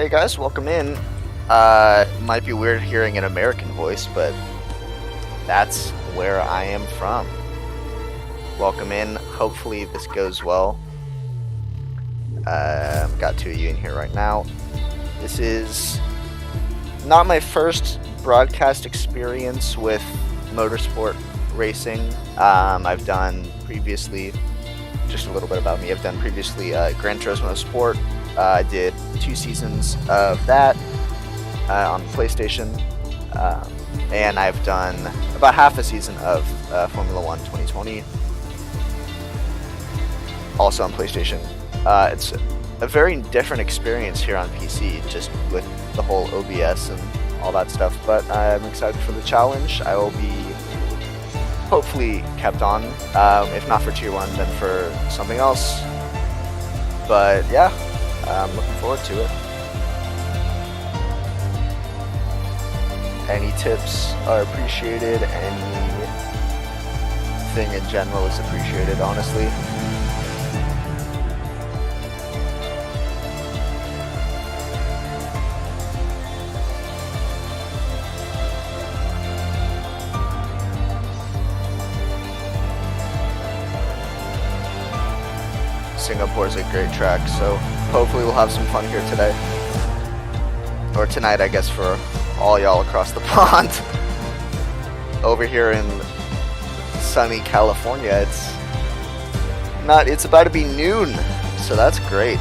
Hey guys, welcome in. Might be weird hearing an American voice, but that's where I am from. Welcome in. Hopefully this goes well. Got two of you in here right now. This is not my first broadcast experience with motorsport racing. I've done previously, just a little bit about me, I've done previously Gran Turismo Sport. I did 2 seasons of that on PlayStation, and I've done about half a season of Formula 1 2020, also on PlayStation. It's a very different experience here on PC, just with the whole OBS and all that stuff, but I'm excited for the challenge. I will be hopefully kept on, if not for Tier 1, then for something else, but yeah. I'm looking forward to it. Any tips are appreciated. Anything in general is appreciated, honestly. Singapore is a great track, so hopefully we'll have some fun here today. Or tonight, I guess, for all y'all across the pond. Over here in sunny California, it's about to be noon, so that's great.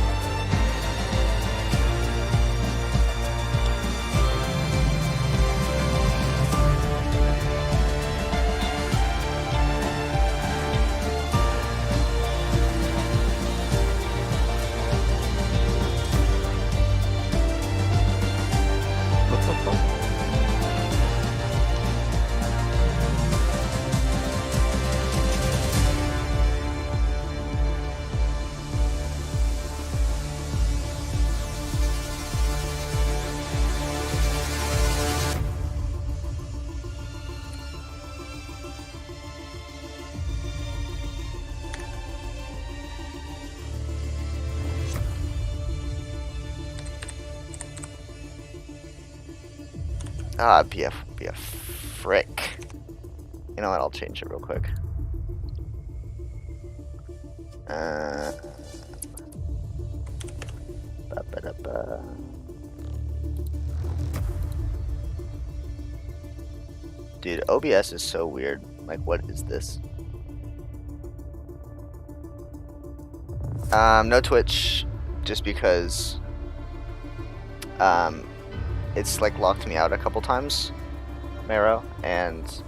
BF frick. You know what, I'll change it real quick. Dude, OBS is so weird. Like, what is this? No Twitch, just because it's like locked me out a couple times, Mero, and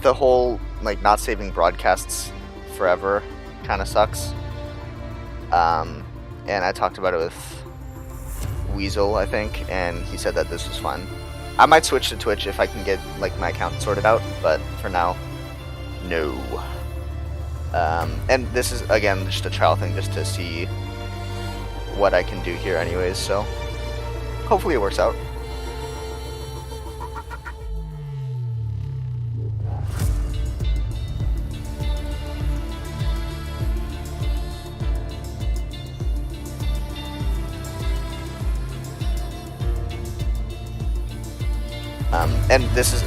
the whole like not saving broadcasts forever kind of sucks. And I talked about it with Weasel, I think, and he said that this was fun. I might switch to Twitch if I can get like my account sorted out, but for now, no. And this is again just a trial thing, just to see what I can do here anyways, so hopefully it works out. And this is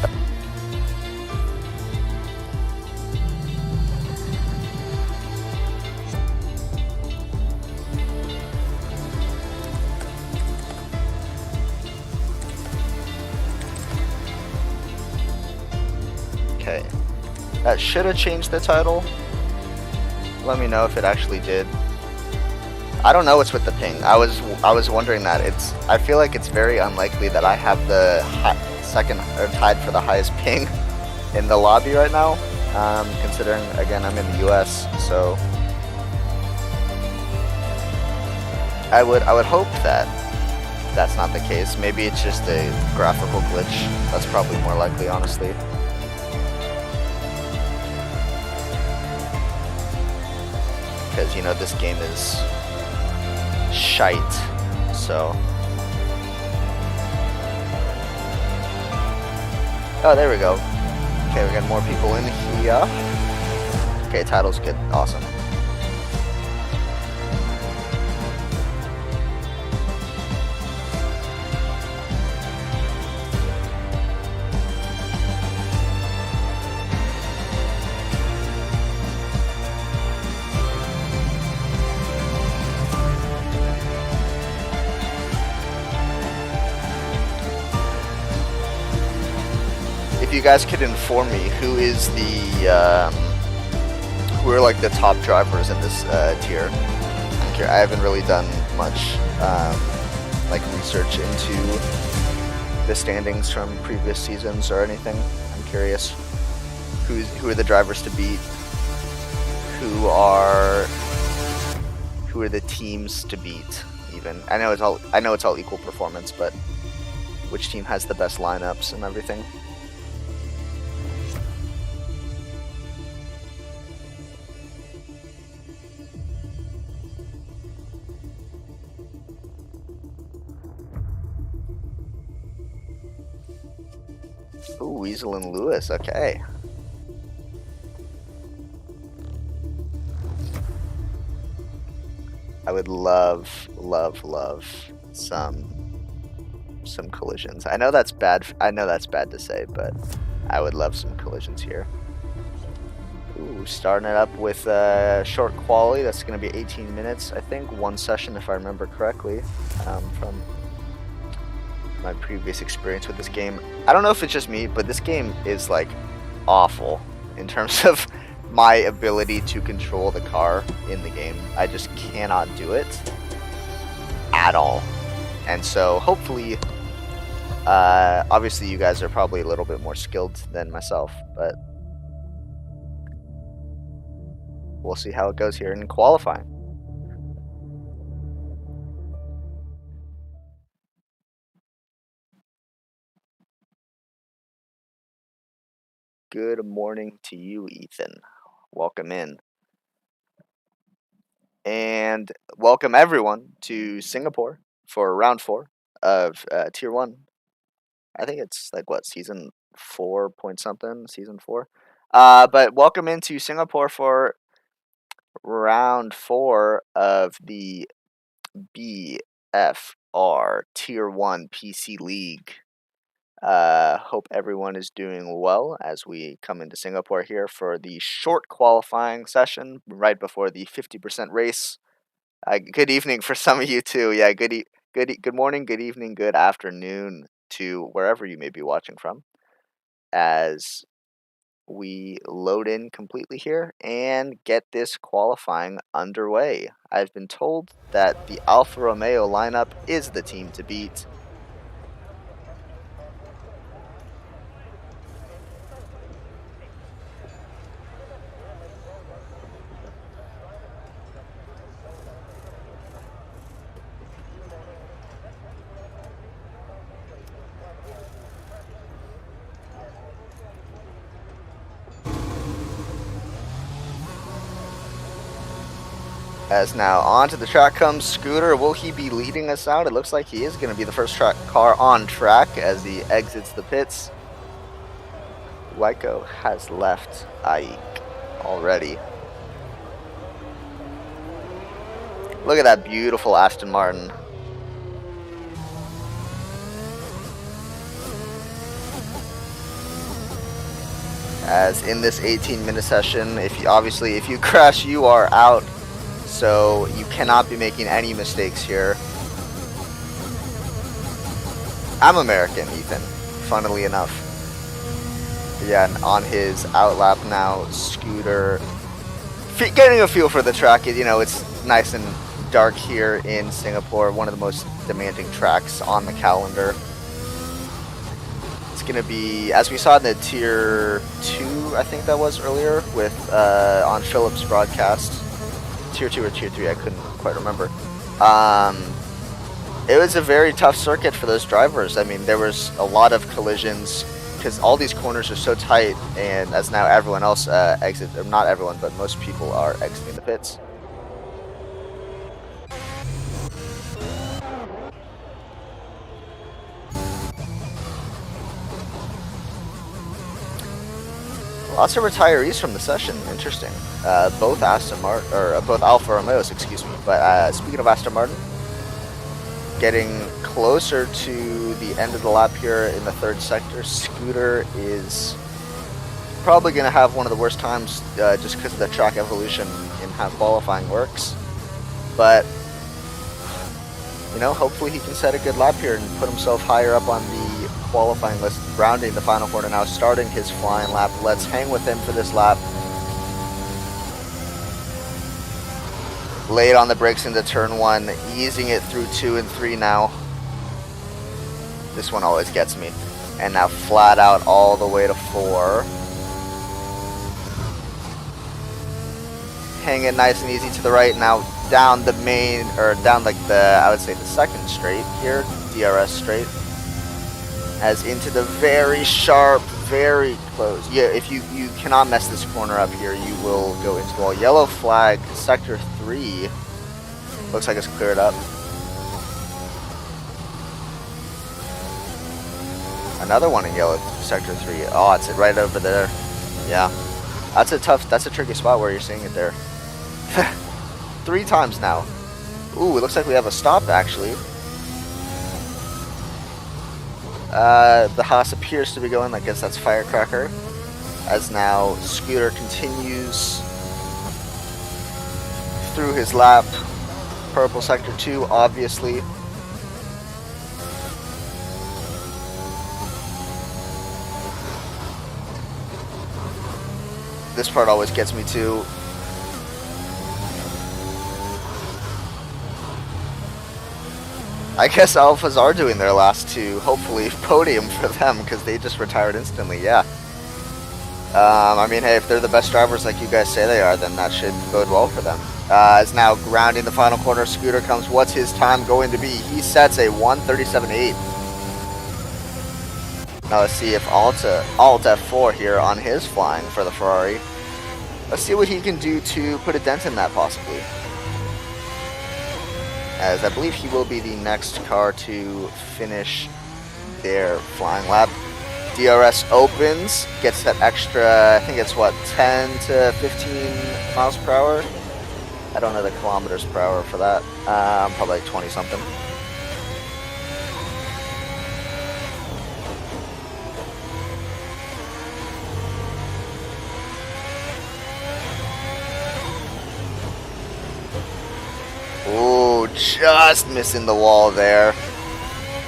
okay. That should have changed the title. Let me know if it actually did. I don't know what's with the ping. I was wondering that. I feel like it's very unlikely that I have the second or tied for the highest ping in the lobby right now. Considering again I'm in the US, so I would hope that that's not the case. Maybe it's just a graphical glitch. That's probably more likely, honestly. Because, you know, this game is shite, so. Oh, there we go. Okay, we got more people in here. Okay, title's good. Awesome. if you guys could inform me who is who are like the top drivers in this tier. I haven't really done much like research into the standings from previous seasons or anything. I'm curious who are the drivers to beat, who are the teams to beat. Even I know it's all equal performance, but which team has the best lineups and everything. Ooh, Weasel and Lewis, okay. I would love some collisions. I know that's bad to say, but I would love some collisions here. Ooh, starting it up with short quali. That's going to be 18 minutes, I think. One session, if I remember correctly, from my previous experience with this game. I don't know if it's just me, but this game is like awful in terms of my ability to control the car in the game. I just cannot do it at all. And so hopefully, obviously you guys are probably a little bit more skilled than myself, but we'll see how it goes here in qualifying. Good morning to you, Ethan. Welcome in. And welcome everyone to Singapore for round 4 of Tier 1. I think it's like what, season 4 point something, season 4. But welcome into Singapore for round 4 of the BFR Tier 1 PC League. Hope everyone is doing well as we come into Singapore here for the short qualifying session right before the 50% race. Good evening for some of you too. Yeah, good morning, good evening, good afternoon to wherever you may be watching from, as we load in completely here and get this qualifying underway. I've been told that the Alfa Romeo lineup is the team to beat. As now onto the track comes Scooter. Will he be leading us out? It looks like he is going to be the first car on track as he exits the pits. Waiko has left Ike already. Look at that beautiful Aston Martin. As in this 18-minute session, if you crash, you are out. So you cannot be making any mistakes here. I'm American, Ethan, funnily enough. Yeah, and on his outlap now, Scooter, getting a feel for the track. You know, it's nice and dark here in Singapore, one of the most demanding tracks on the calendar. It's going to be, as we saw in the Tier 2, I think that was earlier, with on Philip's broadcast, Tier 2 or Tier 3, I couldn't quite remember. It was a very tough circuit for those drivers. I mean, there was a lot of collisions because all these corners are so tight, and as now everyone else exits, or not everyone, but most people are exiting the pits. Lots of retirees from the session. Interesting. Both Alfa Romeos, excuse me. But speaking of Aston Martin, getting closer to the end of the lap here in the third sector, Scooter is probably going to have one of the worst times just because of the track evolution in how qualifying works. But you know, hopefully he can set a good lap here and put himself higher up on the qualifying list, rounding the final corner now, starting his flying lap. Let's hang with him for this lap. Late on the brakes into turn 1, easing it through 2 and 3 now. This one always gets me. And now flat out all the way to 4. Hang it nice and easy to the right. Now down the main, or down like the, I would say the second straight here, DRS straight. As into the very sharp, very close. Yeah, if you cannot mess this corner up here, you will go into the wall. Yellow flag, sector 3. Looks like it's cleared up. Another one in yellow, sector 3. Oh, it's right over there. Yeah. That's a tricky spot where you're seeing it there. 3 times now. Ooh, it looks like we have a stop actually. The Haas appears to be going, I guess that's Firecracker. As now Scooter continues through his lap. Purple sector 2, obviously. This part always gets me too. I guess Alphas are doing their last 2. Hopefully podium for them because they just retired instantly. Yeah. I mean, hey, if they're the best drivers like you guys say they are, then that should bode well for them. Is now grounding the final corner. Scooter comes. What's his time going to be? He sets a 1:37.8. Now let's see if Alt F4 here on his flying for the Ferrari. Let's see what he can do to put a dent in that possibly. As I believe he will be the next car to finish their flying lap. DRS opens, gets that extra, I think it's what, 10 to 15 miles per hour? I don't know the kilometers per hour for that. Probably like 20 something. Ooh, just missing the wall there.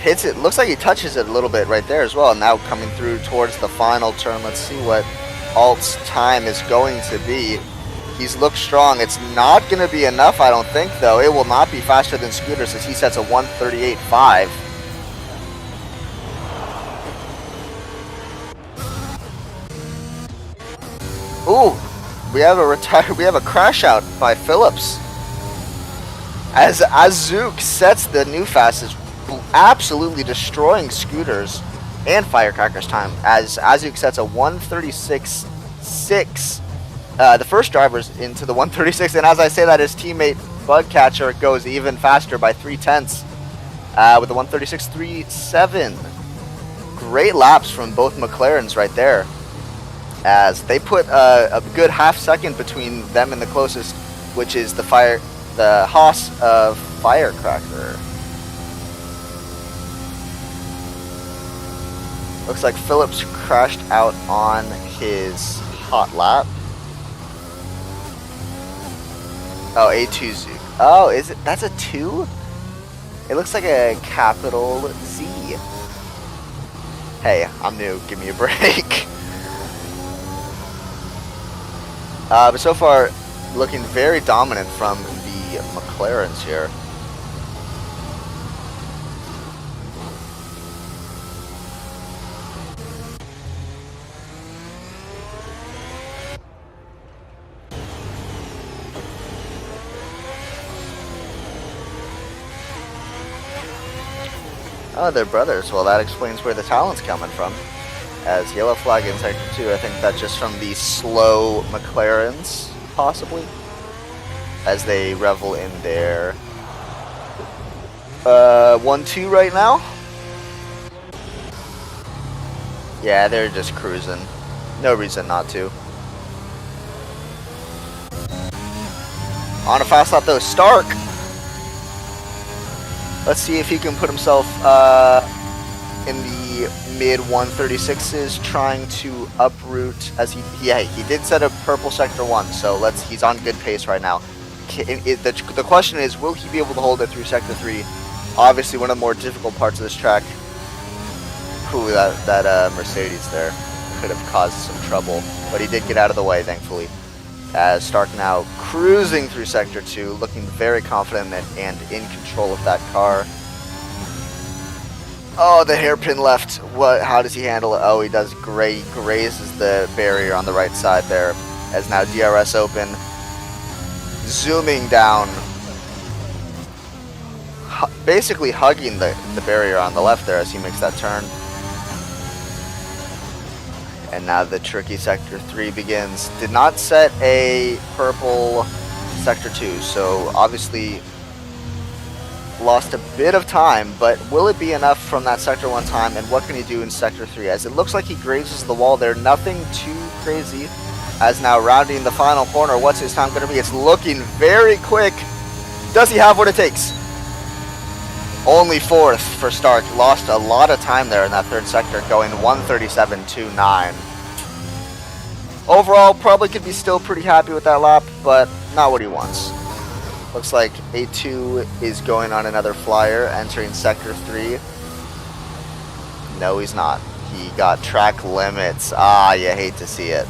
Hits it, looks like he touches it a little bit right there as well. Now coming through towards the final turn. Let's see what Alt's time is going to be. He's looked strong. It's not going to be enough, I don't think, though. It will not be faster than Scooter's as he sets a 1:38.5. Ooh, we have a crash out by Phillips. As Azouk sets the new fastest, absolutely destroying Scooter's and Firecracker's time. As Azouk sets a 1:36.6. The first driver's into the 1:36, and as I say that, his teammate Budcatcher goes even faster by 0.3 with the 1:36.37. Great laps from both McLarens right there, as they put a good half second between them and the closest, which is the Haas of Firecracker. Looks like Phillips crashed out on his hot lap. Oh, A2 Zook. Oh, is it? That's a 2? It looks like a capital Z. Hey, I'm new. Give me a break. But so far, looking very dominant from the McLarens here. Oh, they're brothers. Well, that explains where the talent's coming from. As yellow flag in sector 2, I think that's just from the slow McLarens, possibly, as they revel in their 1-2 right now. Yeah, they're just cruising. No reason not to. On a fast lap though, Stark. Let's see if he can put himself in the mid 1:36s, trying to uproot as he did set a purple sector 1, so he's on good pace right now. The question is, will he be able to hold it through sector 3? Obviously one of the more difficult parts of this track. Ooh, that Mercedes there could have caused some trouble, but he did get out of the way, thankfully. As Stark now cruising through Sector 2, looking very confident and in control of that car. Oh, the hairpin left. How does he handle it? Oh, he does great. He grazes the barrier on the right side there. As now DRS open. Zooming down. Basically hugging the barrier on the left there as he makes that turn. And now the tricky Sector 3 begins. Did not set a purple Sector 2, so obviously lost a bit of time, but will it be enough from that Sector 1 time, and what can he do in Sector 3? As it looks like he grazes the wall there, nothing too crazy. As now rounding the final corner, what's his time going to be? It's looking very quick. Does he have what it takes? Only fourth for Stark. Lost a lot of time there in that third sector, going 137.29. Overall, probably could be still pretty happy with that lap, but not what he wants. Looks like A2 is going on another flyer, entering Sector 3. No, he's not. He got track limits. Ah, you hate to see it.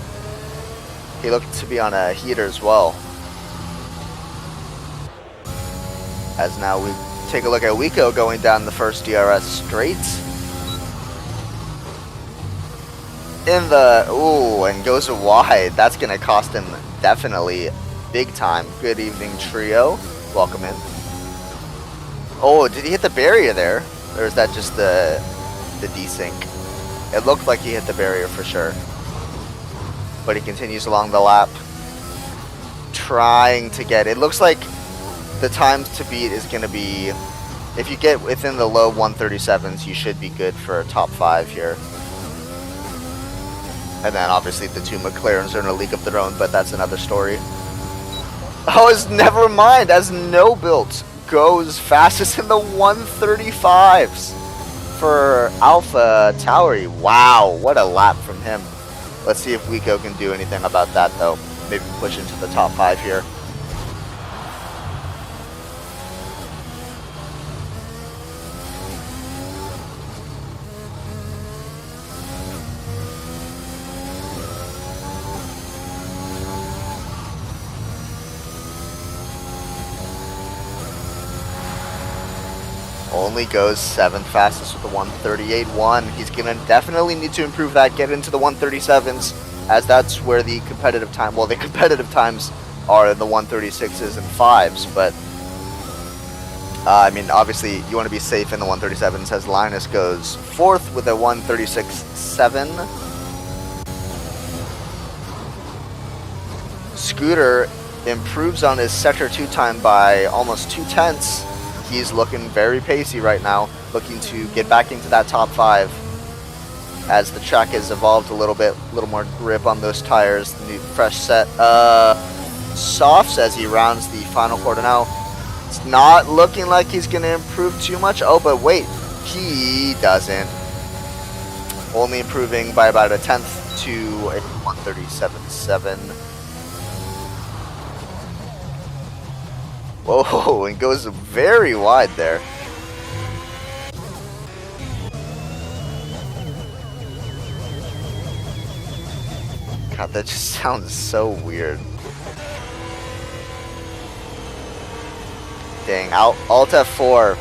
He looked to be on a heater as well. As now we take a look at Wico going down the first DRS straight. In the, ooh, and goes wide. That's going to cost him definitely big time. Good evening, trio. Welcome in. Oh, did he hit the barrier there? Or is that just the desync? It looked like he hit the barrier for sure. But he continues along the lap. Trying to get, it looks like the time to beat is going to be, if you get within the low 137s, you should be good for a top 5 here. And then obviously the two McLarens are in a league of their own, but that's another story. Oh, never mind, as No Built goes fastest in the 135s for Alpha Tauri. Wow, what a lap from him. Let's see if Wico can do anything about that though. Maybe push into the top 5 here. Only goes 7th fastest with the 138.1. He's going to definitely need to improve that, get into the 137s, as that's where the competitive time, well, the competitive times are the 136s and 5s, but I mean, obviously you want to be safe in the 137s, as Linus goes 4th with a 136.7. Scooter improves on his Sector 2 time by almost 2/10. He's looking very pacey right now, looking to get back into that top 5 as the track has evolved a little bit, a little more grip on those tires, new fresh set softs as he rounds the final quarter. Now, it's not looking like he's going to improve too much. Oh, but wait, he doesn't. Only improving by about a 10th to a 137.7. Whoa, and goes very wide there. God, that just sounds so weird. Dang, Alt F4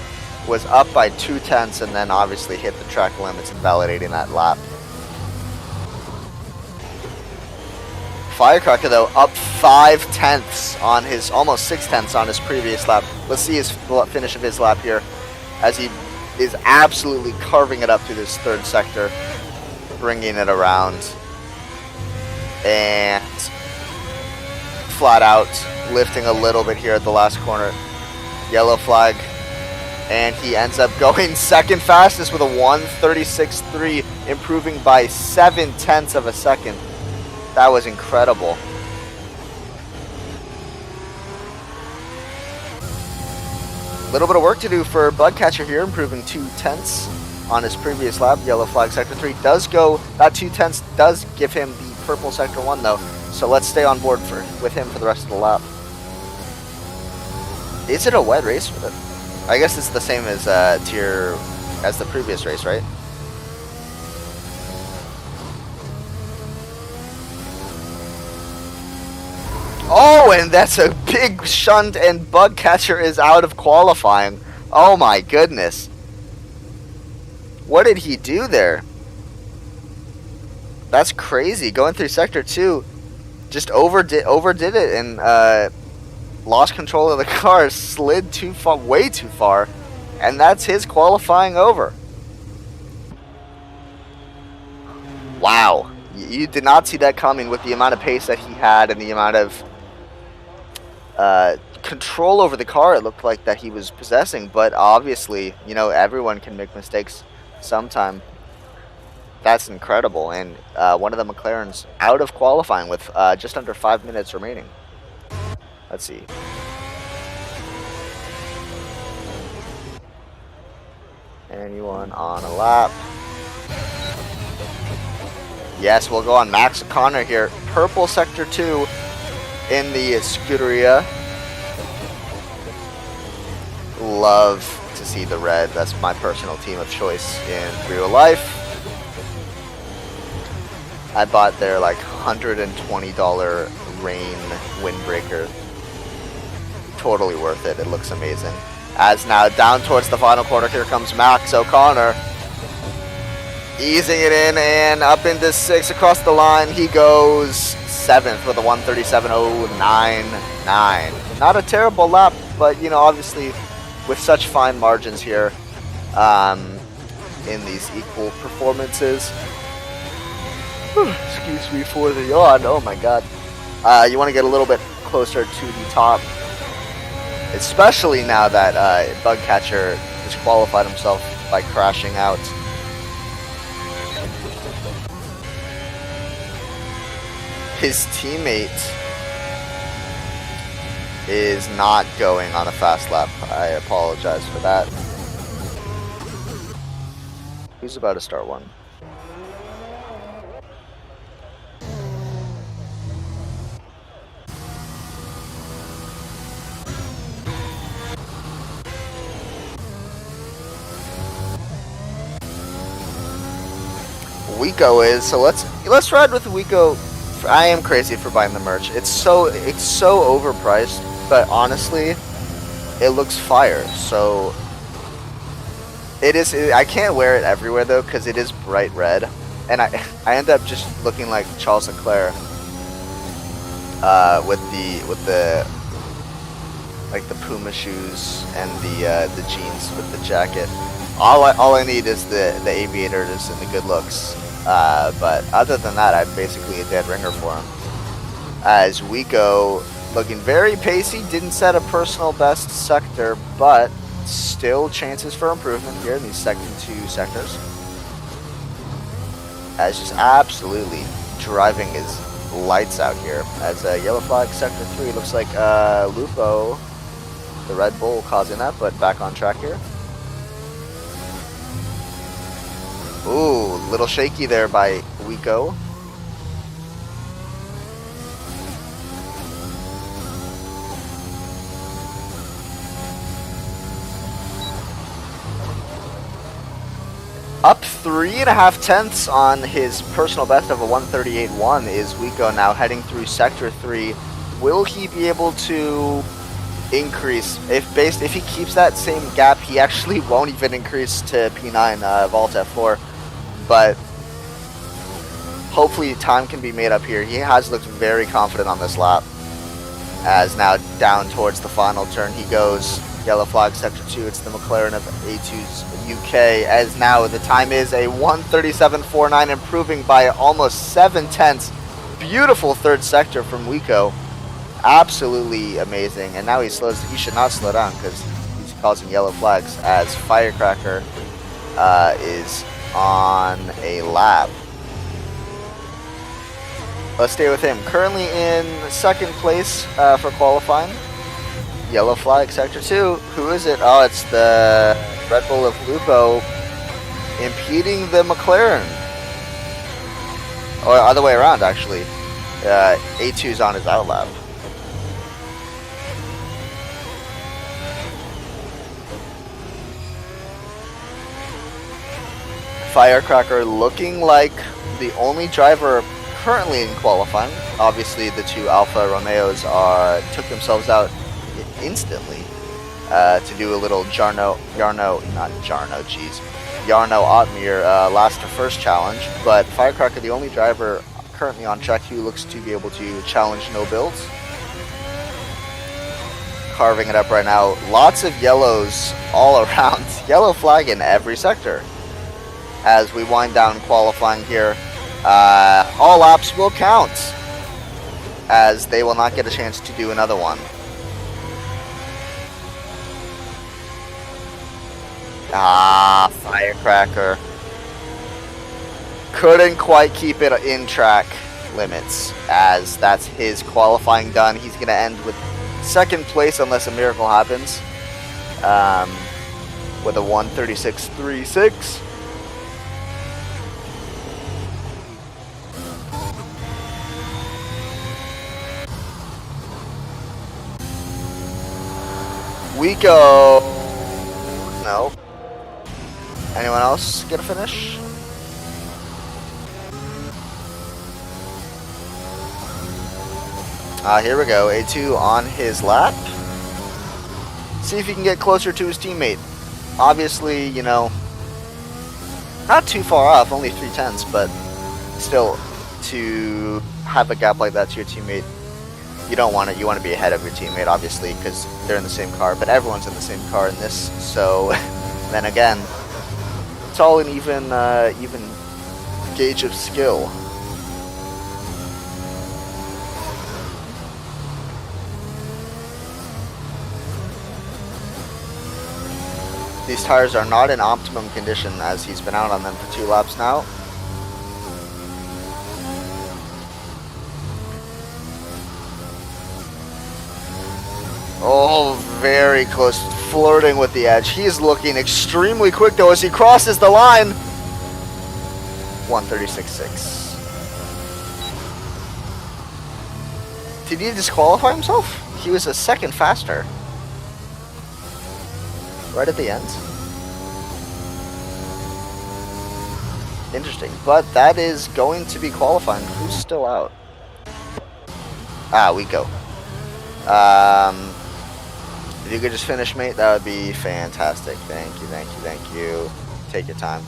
was up by 2/10 and then obviously hit the track limits, invalidating that lap. Firecracker though, up 5/10 on his, almost 6/10 on his previous lap. Let's see his finish of his lap here, as he is absolutely carving it up through this third sector, bringing it around, and flat out lifting a little bit here at the last corner. Yellow flag, and he ends up going second fastest with a 136.3, improving by 7/10 of a second. That was incredible. Little bit of work to do for Budcatcher here, improving 2/10 on his previous lap. Yellow flag Sector 3 does go, that 2/10 does give him the purple Sector 1 though, so let's stay on board with him for the rest of the lap. Is it a wet race with it? I guess it's the same as as the previous race, right? and that's a big shunt, and Bug Catcher is out of qualifying. Oh my goodness. What did he do there? That's crazy. Going through Sector 2, just overdid it, and lost control of the car, slid too far, way too far, and that's his qualifying over. Wow. You did not see that coming with the amount of pace that he had and the amount of control over the car it looked like that he was possessing. But obviously, you know, everyone can make mistakes sometime. That's incredible. And one of the McLarens out of qualifying with just under 5 minutes remaining. Let's see. Anyone on a lap? Yes, we'll go on Max O'Connor here. Purple Sector 2 in the Scuderia. Love to see the red. That's my personal team of choice in real life. I bought their like $120 rain windbreaker. Totally worth it. It looks amazing. As now down towards the final corner, here comes Max O'Connor. Easing it in and up into 6 across the line. He goes 7th with a 1:37.099. Not a terrible lap, but you know, obviously with such fine margins here in these equal performances. Excuse me for the yawn. Oh my god. You want to get a little bit closer to the top, especially now that Bug Catcher disqualified himself by crashing out. His teammate is not going on a fast lap. I apologize for that. Who's about to start one? Wico is, so let's ride with Wico. I am crazy for buying the merch. It's so overpriced, but honestly, it looks fire. So it is. I can't wear it everywhere though because it is bright red, and I end up just looking like Charles Leclerc with the like the Puma shoes and the jeans with the jacket. All I need is the aviators and the good looks. But other than that, I'm basically a dead ringer for him. As Wico, looking very pacey, didn't set a personal best sector, but still chances for improvement here in these second 2 sectors. As just absolutely driving his lights out here. As yellow flag sector 3, looks like Lupo, the Red Bull, causing that, but back on track here. Ooh, little shaky there by Wico. Up 3.5 tenths on his personal best of a 1:38.1 is Wico now heading through Sector 3. Will he be able to increase? If he keeps that same gap, he actually won't even increase to P9 Vault F4. But hopefully time can be made up here. He has looked very confident on this lap. As now down towards the final turn he goes. Yellow flag sector 2. It's the McLaren of A2's UK. As now the time is a 1:37.49, improving by almost 7 tenths. Beautiful third sector from Wico. Absolutely amazing. And now he should not slow down because he's causing yellow flags as Firecracker is on a lap. Let's stay with him. Currently in second place for qualifying. Yellow flag sector 2. Who is it? Oh, it's the Red Bull of Lupo impeding the McLaren. Or other way around, actually. A2's on his out lap. Firecracker looking like the only driver currently in qualifying. Obviously, the two Alfa Romeos took themselves out instantly to do a little Jarno Otmir last to first challenge. But Firecracker, the only driver currently on track who looks to be able to challenge no builds. Carving it up right now. Lots of yellows all around. Yellow flag in every sector. As we wind down qualifying here, all laps will count, as they will not get a chance to do another one. Firecracker couldn't quite keep it in track limits, as that's his qualifying done. He's going to end with second place unless a miracle happens, with a 1:36.36. We go. No. Anyone else get a finish? Here we go. A2 on his lap. See if he can get closer to his teammate. Obviously, you know, not too far off, only 3/10, but still, to have a gap like that to your teammate, you don't want it. You want to be ahead of your teammate, obviously, because they're in the same car, but everyone's in the same car in this, so then again, it's all an even gauge of skill. These tires are not in optimum condition, as he's been out on them for 2 laps now. Oh, very close, flirting with the edge. He's looking extremely quick though as he crosses the line. 1:36.6. Did he disqualify himself? He was a second faster. Right at the end. Interesting, but that is going to be qualifying. Who's still out? We go. If you could just finish, mate, that would be fantastic. Thank you, thank you, thank you. Take your time.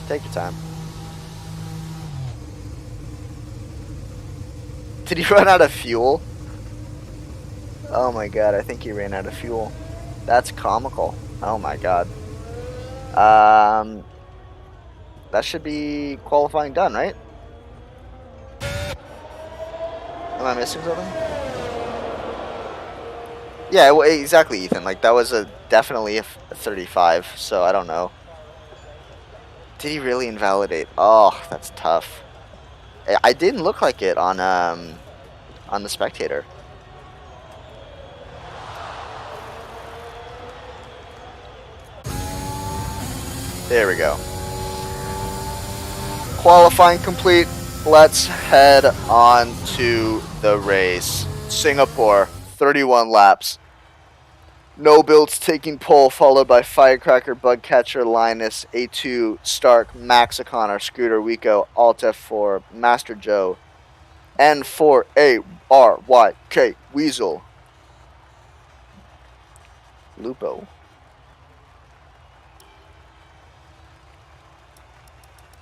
Take your time. Did he run out of fuel? Oh my god, I think he ran out of fuel. That's comical. Oh my god. That should be qualifying done, right? Am I missing something? Yeah, well, exactly, Ethan. Like, that was definitely a 35, so I don't know. Did he really invalidate? Oh, that's tough. I didn't look like it on the spectator. There we go. Qualifying complete. Let's head on to the race. Singapore, 31 laps. No builds taking pole, followed by Firecracker, Bugcatcher, Linus, A2, Stark, Max O'Connor, Scooter, Wico, Alt F4, Master Joe, N4ARYK, Weasel, Lupo.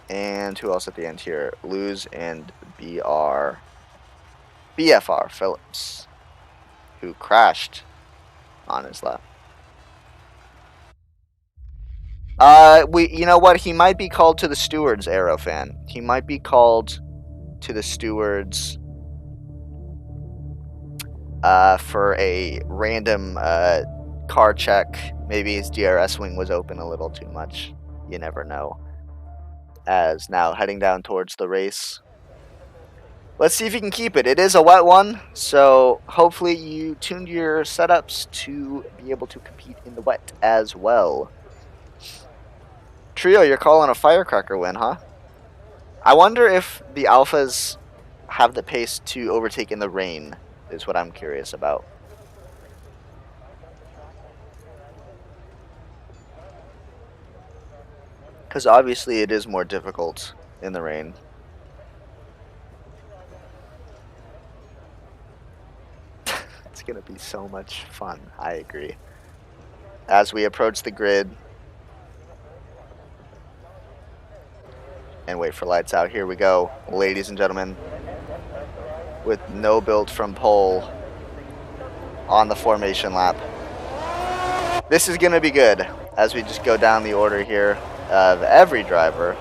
And who else at the end here? Luz and BFR Phillips, who crashed on his lap. You know what? He might be called to the stewards, Aerofan. He might be called to the stewards for a random car check. Maybe his DRS wing was open a little too much. You never know. As now heading down towards the race. Let's see if you can keep it. It is a wet one, so hopefully you tuned your setups to be able to compete in the wet as well. Trio, you're calling a Firecracker win, huh? I wonder if the Alphas have the pace to overtake in the rain, is what I'm curious about. Because obviously it is more difficult in the rain. going to be so much fun. I agree. As we approach the grid and wait for lights out, here we go, ladies and gentlemen, with no build from pole on the formation lap. This is going to be good as we just go down the order here of every driver.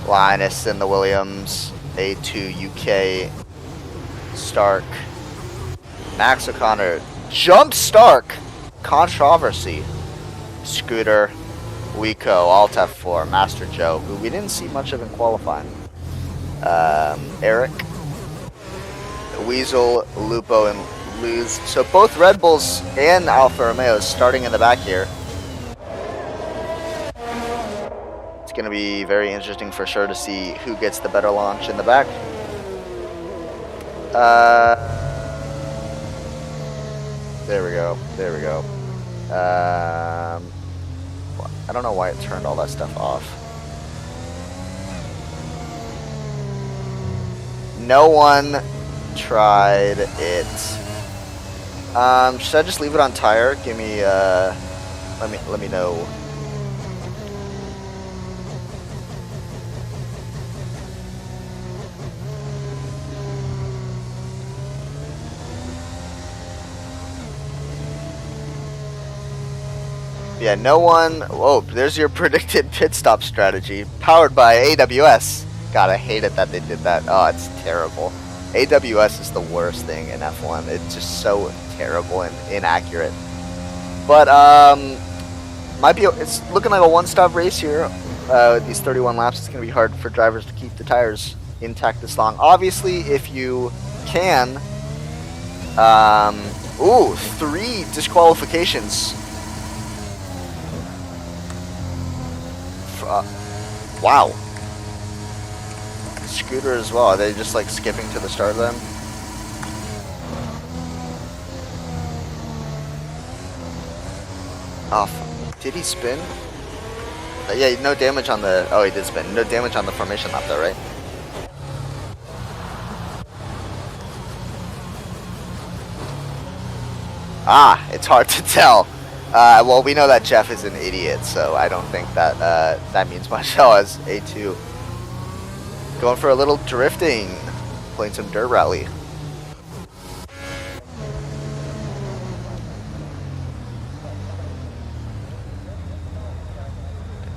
Linus in the Williams, A2 UK, Stark, Max O'Connor, Jump Stark, Controversy, Scooter, Wico, Alt F4, Master Joe, who we didn't see much of in qualifying, Eric, Weasel, Lupo, and Luz. So both Red Bulls and Alfa Romeos starting in the back here. It's going to be very interesting for sure to see who gets the better launch in the back. There we go. There we go. I don't know why it turned all that stuff off. No one tried it. Should I just leave it on tire? Give me let me know. Yeah, no one. Whoa, there's your predicted pit stop strategy, powered by AWS. God, I hate it that they did that. Oh, it's terrible. AWS is the worst thing in F1. It's just so terrible and inaccurate. But it's looking like a one-stop race here. These 31 laps, it's going to be hard for drivers to keep the tires intact this long. Obviously, if you can, 3 disqualifications. Wow. Scooter as well. Are they just like skipping to the start then? Oh, did he spin? Yeah, no damage on the... Oh, he did spin. No damage on the formation lap though, right? Ah, it's hard to tell. Well, we know that Jeff is an idiot, so I don't think that that means much. Oh, as A2 going for a little drifting, playing some dirt rally.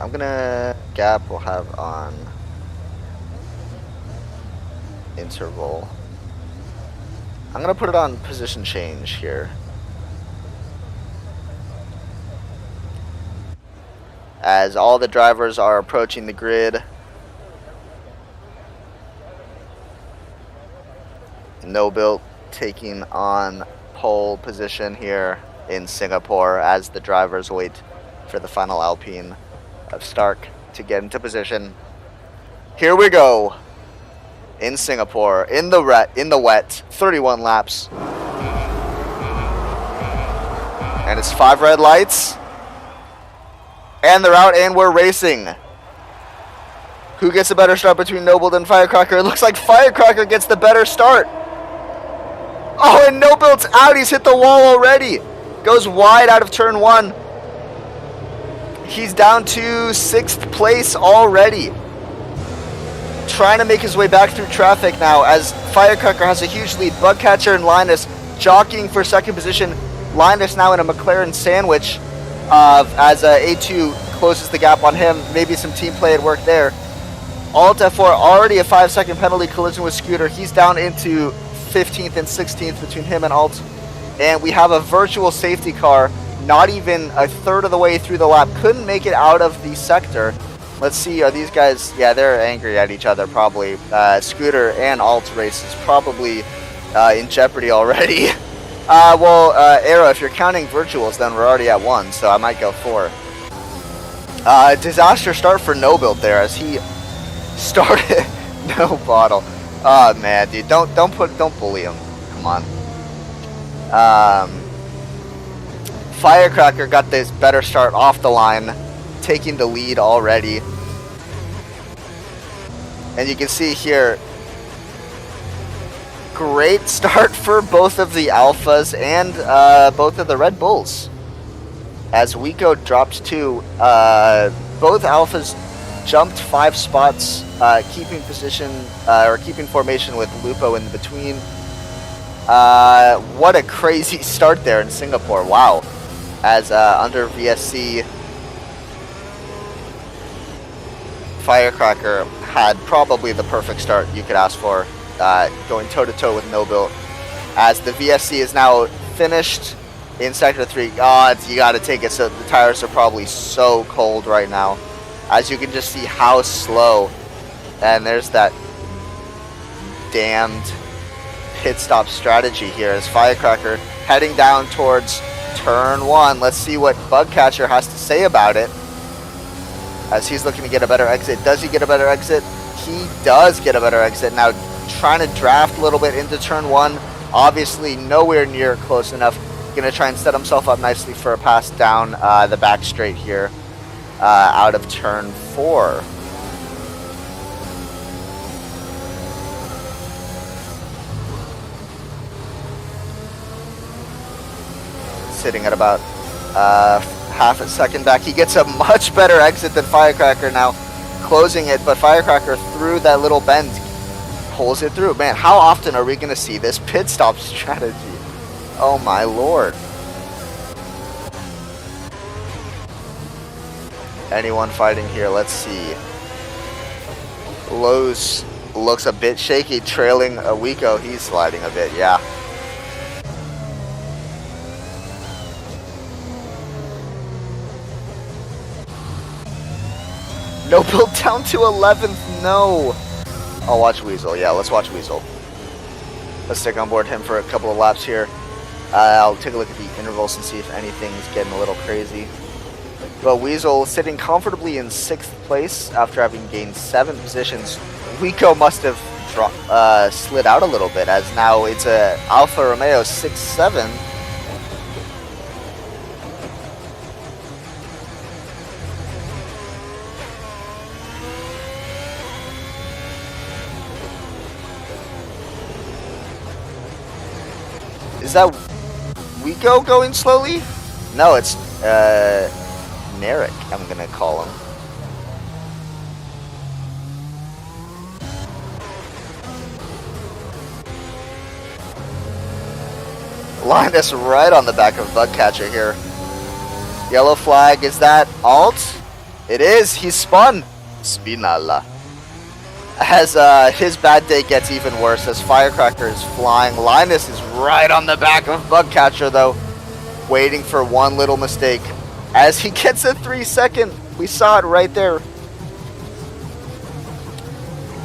I'm gonna gap. We'll have on interval. I'm gonna put it on position change here. As all the drivers are approaching the grid. No built taking on pole position here in Singapore as the drivers wait for the final Alpine of Stark to get into position. Here we go in Singapore in the wet, 31 laps, and it's 5 red lights. And they're out, and we're racing. Who gets a better start between Noble and Firecracker? It looks like Firecracker gets the better start. Oh, and Noble's out. He's hit the wall already. Goes wide out of turn 1. He's down to 6th place already. Trying to make his way back through traffic now as Firecracker has a huge lead. Bugcatcher and Linus jockeying for 2nd position. Linus now in a McLaren sandwich. As A2 closes the gap on him. Maybe some team play at work there. Alt F4 already a 5-second penalty collision with Scooter. He's down into 15th and 16th between him and Alt. And we have a virtual safety car not even a third of the way through the lap. Couldn't make it out of the sector. Let's see, are these guys... Yeah, they're angry at each other probably. Scooter and Alt's race is probably in jeopardy already. Arrow, if you're counting virtuals, then we're already at 1, so I might go 4. Disaster start for No Build there as he started. No bottle. Oh man, dude, don't bully him. Come on. Firecracker got this better start off the line, taking the lead already. And you can see here, great start for both of the Alphas and both of the Red Bulls. As Wiko dropped 2, both Alphas jumped 5 spots, keeping position or keeping formation with Lupo in between. What a crazy start there in Singapore! Wow, as under VSC, Firecracker had probably the perfect start you could ask for, going toe-to-toe with No-Built. As the VSC is now finished in Sector 3, God, you gotta take it, so the tires are probably so cold right now. As you can just see how slow, and there's that damned pit stop strategy here as Firecracker heading down towards turn 1. Let's see what Bugcatcher has to say about it, as he's looking to get a better exit. Does he get a better exit? He does get a better exit. Now trying to draft a little bit into turn 1, obviously nowhere near close enough. Gonna try and set himself up nicely for a pass down the back straight here out of turn 4. Sitting at about half a second back. He gets a much better exit than Firecracker now, closing it, but Firecracker through that little bend pulls it through. Man, how often are we going to see this pit stop strategy? Oh my lord. Anyone fighting here? Let's see. Lowe's looks a bit shaky, trailing Wiko. He's sliding a bit, yeah. No build down to 11th, no. I'll watch Weasel, yeah, let's watch Weasel. Let's stick on board him for a couple of laps here. I'll take a look at the intervals and see if anything's getting a little crazy. But Weasel sitting comfortably in 6th place after having gained 7 positions. Wiko must have slid out a little bit, as now it's a Alfa Romeo 6-7. Is that Wiko going slowly? No, it's Narek, I'm gonna call him. Linus right on the back of Bugcatcher here. Yellow flag, is that alt? It is, he's spun. Spinala. As his bad day gets even worse, as Firecracker is flying. Linus is right on the back of Bugcatcher though, waiting for one little mistake. As he gets a 3-second, we saw it right there.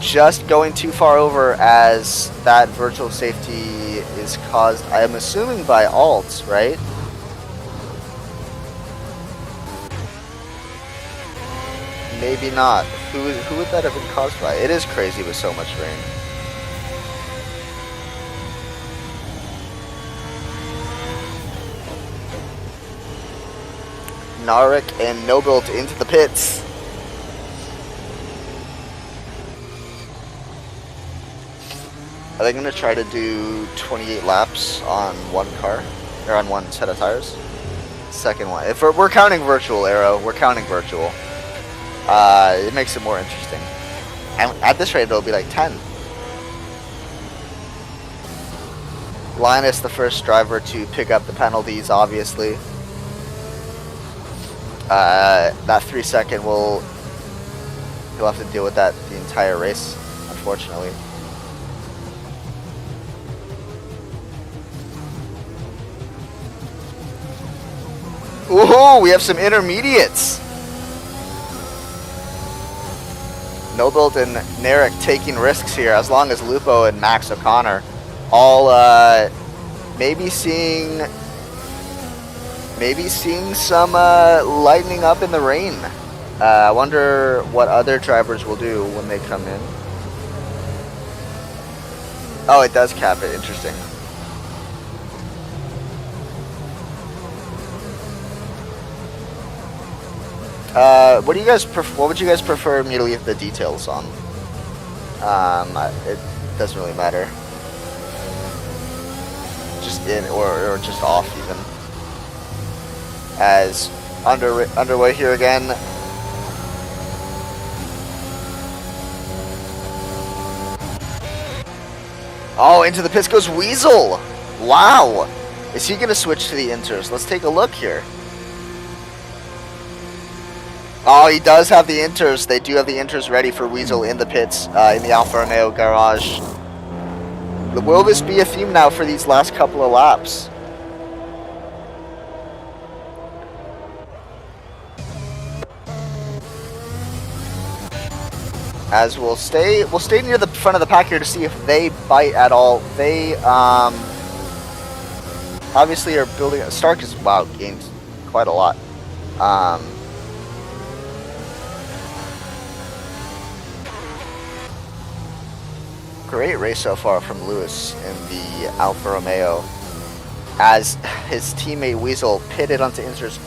Just going too far over, as that virtual safety is caused, I am assuming, by alts, right? Maybe not. Who would that have been caused by? It is crazy with so much rain. Narek and Nobuilt into the pits. Are they going to try to do 28 laps on one car? Or on one set of tires? Second one. If we're counting virtual, Arrow, we're counting virtual. It makes it more interesting. And at this rate, it'll be like 10. Linus, the first driver to pick up the penalties, obviously. That 3-second he'll have to deal with that the entire race, unfortunately. Ooh, we have some intermediates. Nobuilt and Narek taking risks here, as long as Lupo and Max O'Connor all maybe seeing some lightening up in the rain. I wonder what other drivers will do when they come in. Oh, it does cap it. Interesting. What do you guys what would you guys prefer me to leave the details on? It doesn't really matter. in, or just off even. As underway here again. Oh, into the pits goes Weasel. Wow. Is he going to switch to the inters? Let's take a look here. Oh, he does have the inters. They do have the inters ready for Weasel in the pits, in the Alfa Romeo garage. Will this be a theme now for these last couple of laps? As we'll stay near the front of the pack here to see if they bite at all. They obviously are building. Stark is gained quite a lot. Great race so far from Lewis in the Alfa Romeo, as his teammate Weasel pitted onto inters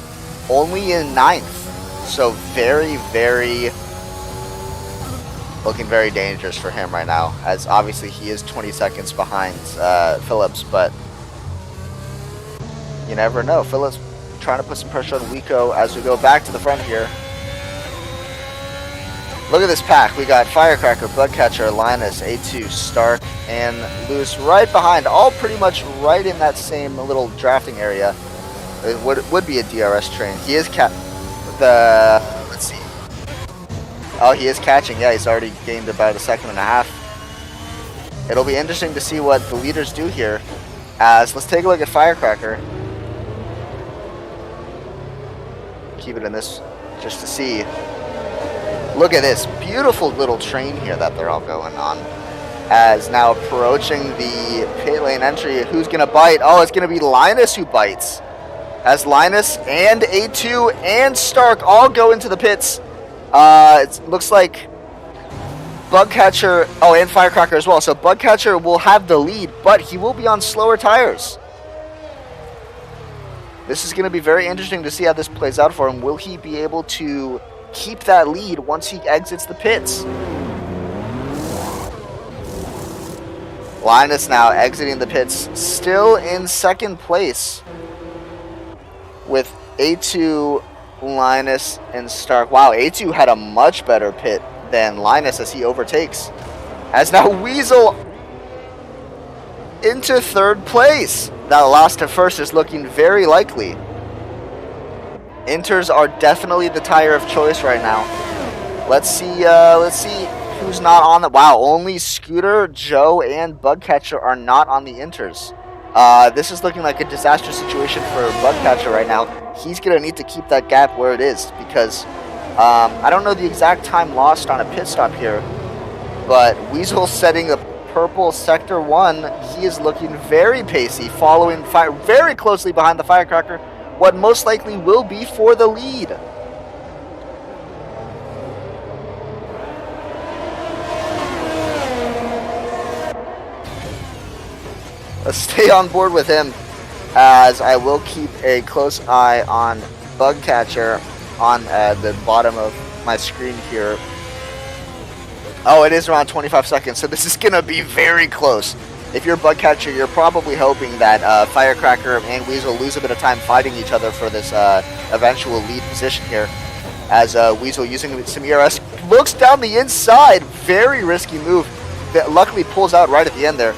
only in 9th. So very, very looking very dangerous for him right now, as obviously he is 20 seconds behind Phillips, but you never know. Phillips trying to put some pressure on Wico as we go back to the front here. Look at this pack. We got Firecracker, Bugcatcher, Linus, A2, Stark, and Lewis right behind, all pretty much right in that same little drafting area. It would be a DRS train. He is let's see. Oh, he is catching. Yeah, he's already gained about 1.5 seconds. It'll be interesting to see what the leaders do here. As let's take a look at Firecracker. Keep it in this just to see. Look at this beautiful little train here that they're all going on. As now approaching the pit lane entry, who's going to bite? Oh, it's going to be Linus who bites. As Linus and A2 and Stark all go into the pits. It looks like Bugcatcher, oh, and Firecracker as well. So Bugcatcher will have the lead, but he will be on slower tires. This is going to be very interesting to see how this plays out for him. Will he be able to keep that lead once he exits the pits? Linus now exiting the pits, still in 2nd place with A2, Linus, and Stark. Wow, A2 had a much better pit than Linus as he overtakes. As now Weasel into 3rd place. That loss to 1st is looking very likely. Inters are definitely the tire of choice right now. Let's see who's not on the. Wow, only Scooter, Joe, and Bugcatcher are not on the inters. This is looking like a disastrous situation for Bugcatcher right now. He's gonna need to keep that gap where it is because I don't know the exact time lost on a pit stop here, but Weasel setting a purple sector 1. He is looking very pacey, following very closely behind the Firecracker. What most likely will be for the lead. Let's stay on board with him, as I will keep a close eye on Bugcatcher on the bottom of my screen here. Oh, it is around 25 seconds, so this is going to be very close. If you're Bugcatcher, you're probably hoping that Firecracker and Weasel lose a bit of time fighting each other for this eventual lead position here. As Weasel using some ERS looks down the inside. Very risky move that luckily pulls out right at the end there.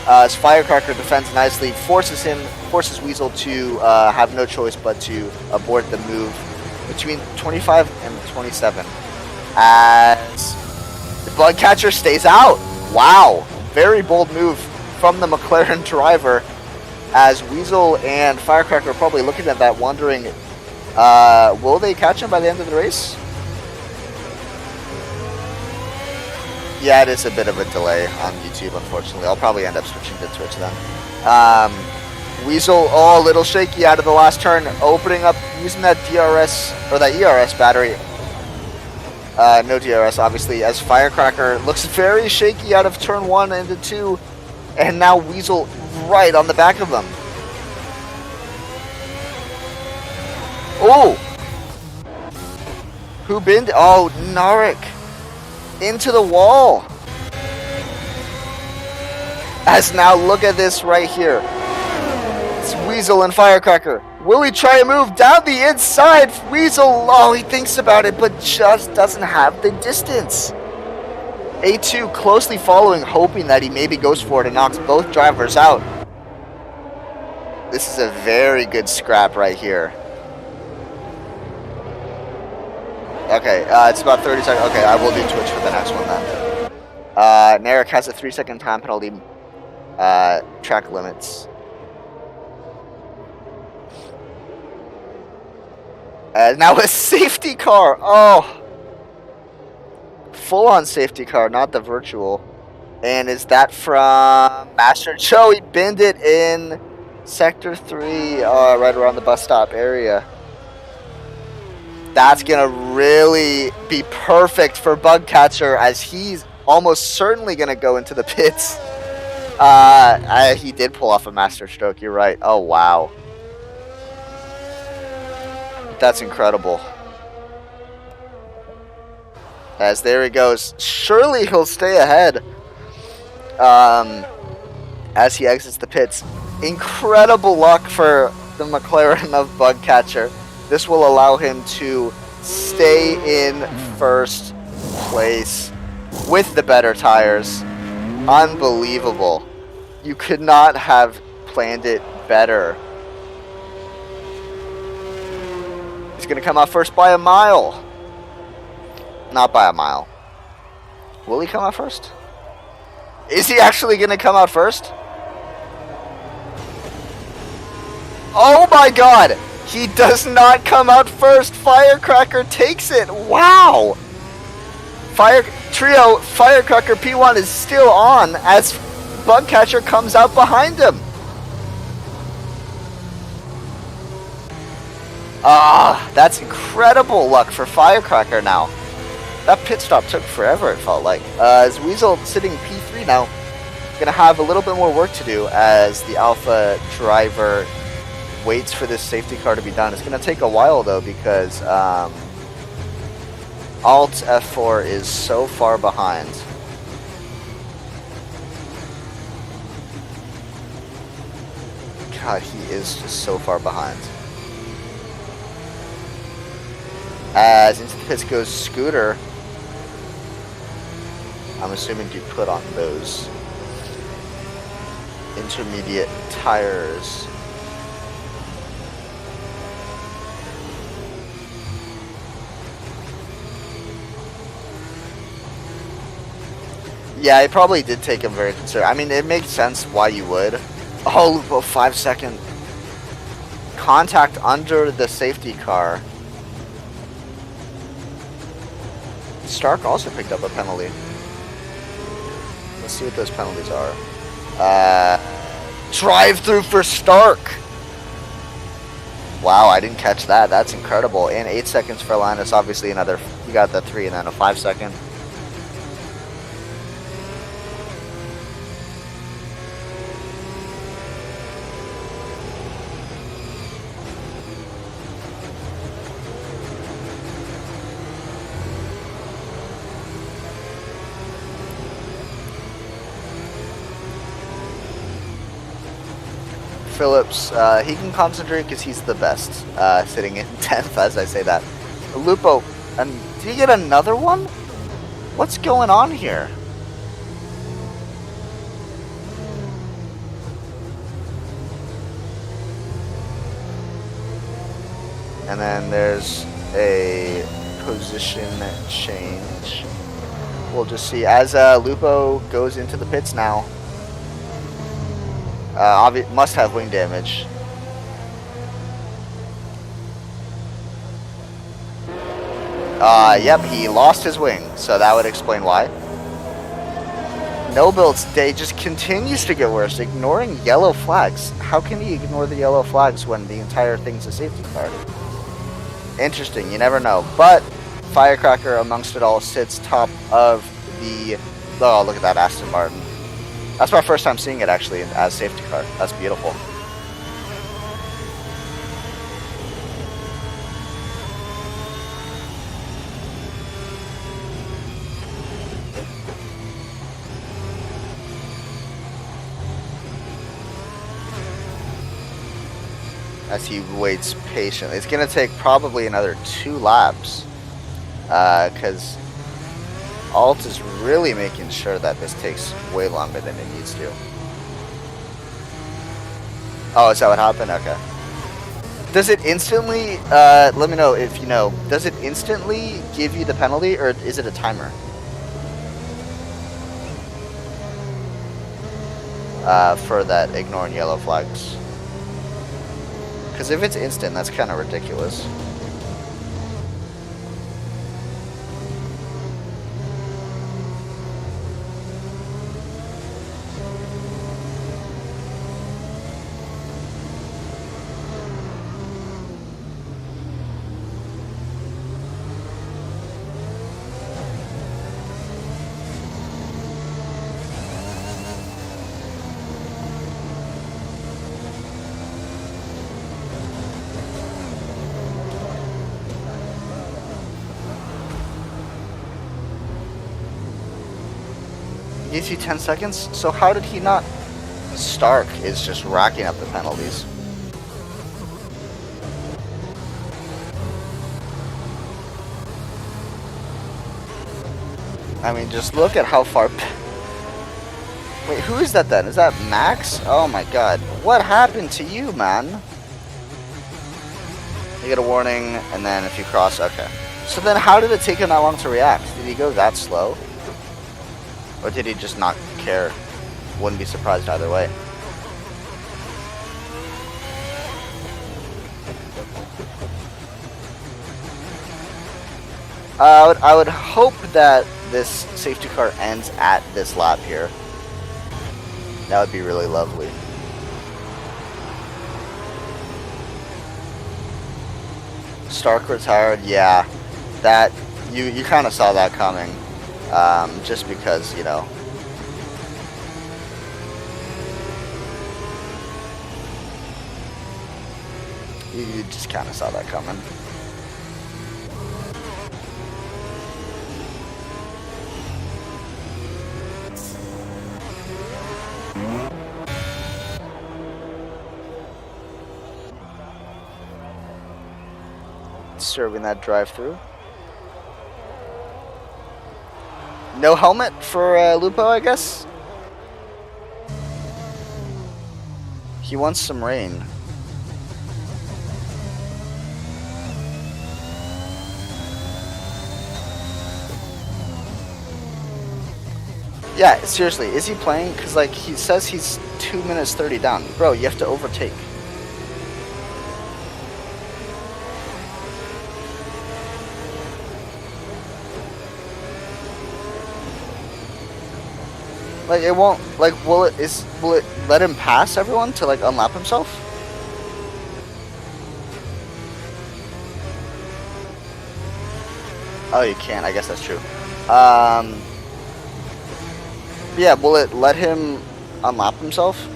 As Firecracker defends nicely, forces Weasel to have no choice but to abort the move between 25 and 27. As the Bugcatcher stays out. Wow, very bold move from the McLaren driver, as Weasel and Firecracker are probably looking at that wondering, will they catch him by the end of the race? Yeah, it is a bit of a delay on YouTube, unfortunately. I'll probably end up switching to Twitch then. Weasel, a little shaky out of the last turn, opening up, using that DRS, or that ERS battery. No DRS, obviously, as Firecracker looks very shaky out of turn 1 into 2. And now Weasel right on the back of them. Oh! Who binned? Oh, Narek. Into the wall. As now, look at this right here. Weasel and Firecracker. Will he try a move down the inside? Weasel, oh, he thinks about it, but just doesn't have the distance. A2 closely following, hoping that he maybe goes for it and knocks both drivers out. This is a very good scrap right here. Okay, it's about 30 seconds. Okay, I will do Twitch for the next one then. Narek has a 3-second time penalty. Track limits. Now a safety car. Oh. Full-on safety car, not the virtual. And is that from Master Joe? He binned it in Sector 3, right around the bus stop area. That's going to really be perfect for Bugcatcher, as he's almost certainly going to go into the pits. He did pull off a master stroke, you're right. Oh, wow. That's incredible. As there he goes. Surely he'll stay ahead as he exits the pits. Incredible luck for the McLaren of Bugcatcher. This will allow him to stay in first place with the better tires. Unbelievable. You could not have planned it better. He's going to come out first by a mile. Not by a mile. Will he come out first? Is he actually going to come out first? Oh my god! He does not come out first. Firecracker takes it. Wow! Firecracker P1 is still on as Bugcatcher comes out behind him. That's incredible luck for Firecracker now. That pit stop took forever, it felt like. As Weasel sitting P3 now, gonna have a little bit more work to do as the Alpha driver waits for this safety car to be done. It's gonna take a while though, because Alt F4 is so far behind. God, he is just so far behind. As into the pits goes Scooter. I'm assuming you put on those intermediate tires. Yeah, it probably did take him very considerate. I mean, it makes sense why you would. Oh, Lupo, 5-second contact under the safety car. Stark also picked up a penalty. Let's see what those penalties are. Drive through for Stark. Wow, I didn't catch that. That's incredible. And 8 seconds for Linus. Obviously another, you got the 3 and then a 5-second. Phillips, he can concentrate because he's the best, sitting in 10th as I say that. Lupo, and did he get another one? What's going on here? And then there's a position change. We'll just see as Lupo goes into the pits now. Must have wing damage. Yep, he lost his wing, so that would explain why. No Build's day just continues to get worse, ignoring yellow flags. How can he ignore the yellow flags when the entire thing's a safety car? Interesting, you never know. But Firecracker, amongst it all, sits top of the... Oh, look at that Aston Martin. That's my first time seeing it, actually, as safety car. That's beautiful. as he waits patiently. It's going to take probably another 2 laps, because Alt is really making sure that this takes way longer than it needs to. Oh, is that what happened? Okay. Does it instantly, let me know if you know, does it instantly give you the penalty, or is it a timer? For that ignoring yellow flags. Because if it's instant, that's kind of ridiculous. Gives you 10 seconds? So how did he not? Stark is just racking up the penalties. I mean, just look at how far... Wait, who is that then? Is that Max? Oh my god. What happened to you, man? You get a warning, and then if you cross... Okay. So then how did it take him that long to react? Did he go that slow? Or did he just not care? Wouldn't be surprised either way. I would hope that this safety car ends at this lap here. That would be really lovely. Stark retired, yeah. That you kind of saw that coming. Just because, you know. You just kind of saw that coming. Serving that drive-through. No helmet for Lupo, I guess? He wants some rain. Yeah, seriously, is he playing? Because, like, he says he's 2 minutes 30 down. Bro, you have to overtake. Like, it won't, like, will it let him pass everyone to, like, unlap himself? Oh, you can't. I guess that's true. Yeah, will it let him unlap himself?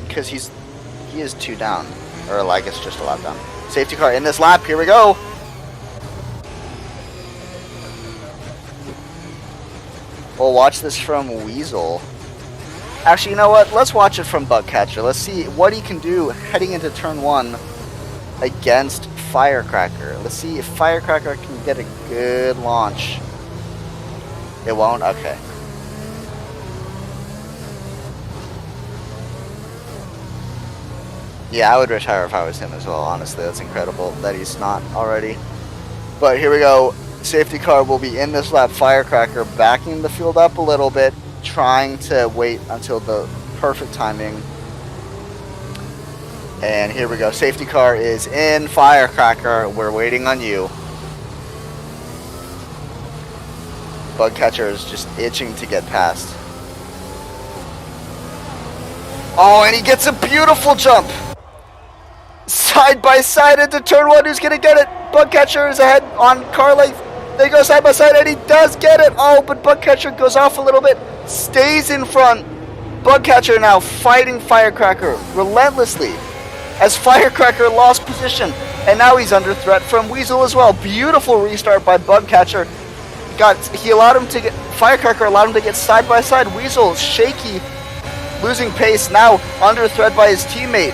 Because he is 2 down. Or, I guess just a lap down. Safety car in this lap. Here we go. We'll watch this from Weasel. Actually, you know what? Let's watch it from Bugcatcher. Let's see what he can do heading into turn 1 against Firecracker. Let's see if Firecracker can get a good launch. It won't? Okay. Yeah, I would retire if I was him as well, honestly. That's incredible that he's not already. But here we go. Safety car will be in this lap. Firecracker backing the field up a little bit, trying to wait until the perfect timing. And here we go. Safety car is in. Firecracker, we're waiting on you. Bugcatcher is just itching to get past. Oh, and he gets a beautiful jump. Side by side into turn 1. Who's going to get it? Bugcatcher is ahead on car length. They go side by side, and he does get it. Oh, but Bugcatcher goes off a little bit. Stays in front. Bugcatcher now fighting Firecracker relentlessly as Firecracker lost position. And now he's under threat from Weasel as well. Beautiful restart by Bugcatcher. Firecracker allowed him to get side by side. Weasel shaky, losing pace, now under threat by his teammate.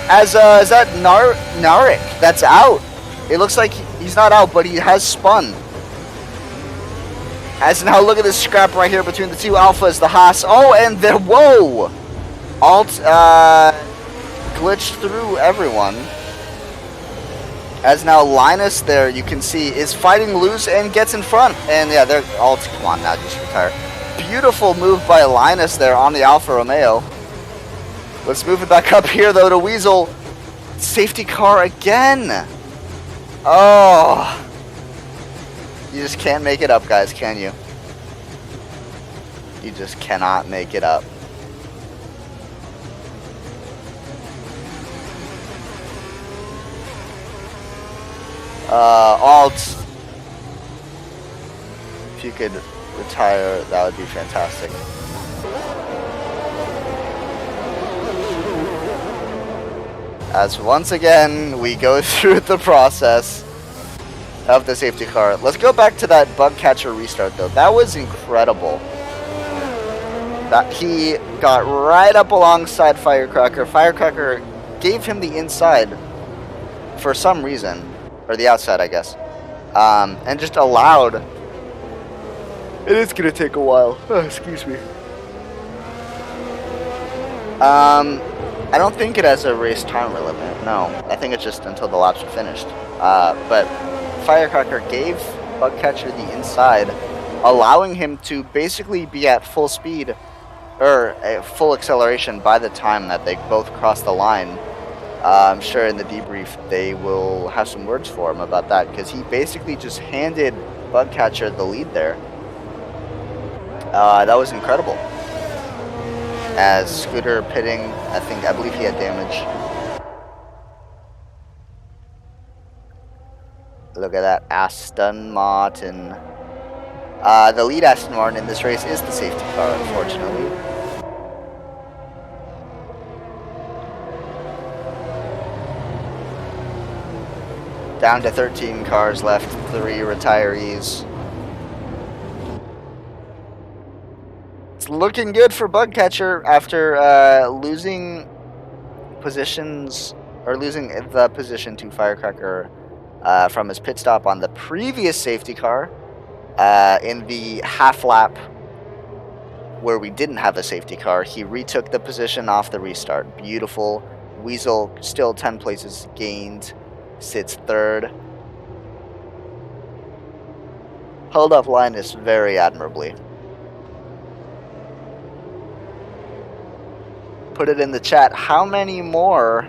As is that Narik that's out? It looks like he's not out, but he has spun. As now, look at this scrap right here between the two alphas, the Haas. Oh, and the whoa! Alt glitched through everyone. As now Linus there, you can see, is fighting loose and gets in front. And yeah, they're Alt. Come on now, just retire. Beautiful move by Linus there on the Alfa Romeo. Let's move it back up here though to Weasel. Safety car again. Oh. You just can't make it up, guys, can you? You just cannot make it up. Alt, if you could retire, that would be fantastic. As once again, we go through the process of the safety car. Let's go back to that bug catcher restart though. That was incredible. That he got right up alongside Firecracker. Firecracker gave him the inside for some reason. Or the outside, I guess. And just allowed. It is going to take a while. Oh, excuse me. I don't think it has a race time limit. No. I think it's just until the laps are finished. But Firecracker gave Bugcatcher the inside, allowing him to basically be at full speed, or full acceleration by the time that they both cross the line. I'm sure in the debrief they will have some words for him about that, because he basically just handed Bugcatcher the lead there. That was incredible. As Scooter pitting, I believe he had damage. Look at that, Aston Martin. The lead Aston Martin in this race is the safety car, unfortunately. Down to 13 cars left, 3 retirees. It's looking good for Bugcatcher after losing positions, or losing the position to Firecracker from his pit stop on the previous safety car in the half lap where we didn't have a safety car. He retook the position off the restart. Beautiful. Weasel still 10 places gained. Sits third. Held up Linus very admirably. Put it in the chat. How many more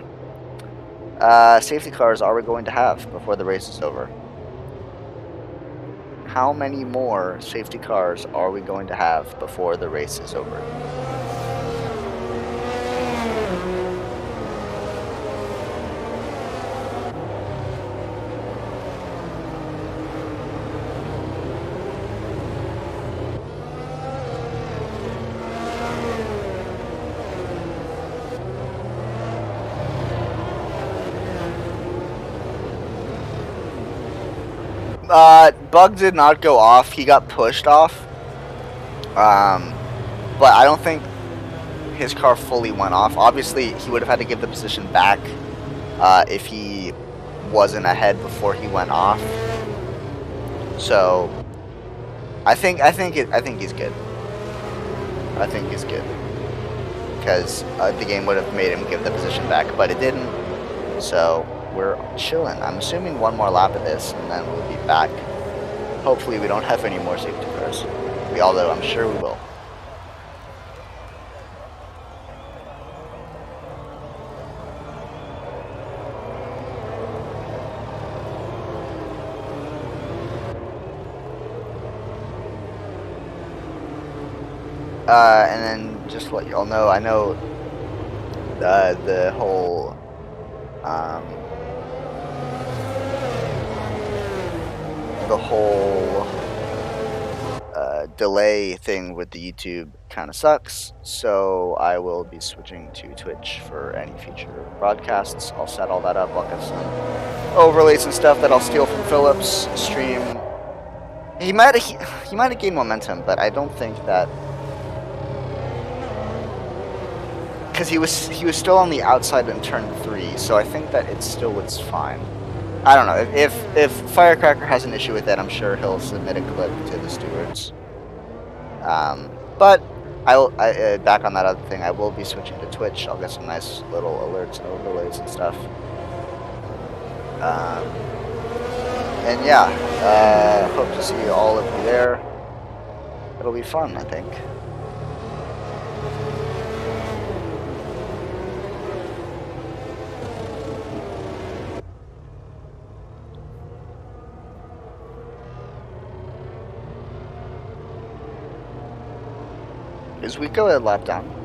safety cars are we going to have before the race is over? How many more safety cars are we going to have before the race is over? Bug did not go off. He got pushed off. But I don't think his car fully went off. Obviously, he would have had to give the position back if he wasn't ahead before he went off. So I think he's good. I think he's good because the game would have made him give the position back, but it didn't. So we're chilling. I'm assuming one more lap of this, and then we'll be back. Hopefully we don't have any more safety cars. Although I'm sure we will. And then just to let you all know, I know the whole delay thing with the YouTube kind of sucks, so I will be switching to Twitch for any future broadcasts. I'll set all that up. I'll get some overlays and stuff that I'll steal from Philip's stream. He might have gained momentum, but I don't think that. because he was still on the outside in turn 3, so I think that it still was fine. I don't know. If Firecracker has an issue with that, I'm sure he'll submit a clip to the stewards. But back on that other thing, I will be switching to Twitch. I'll get some nice little alerts and overlays and stuff. And yeah, hope to see all of you there. It'll be fun, I think. Is Wico a lap down?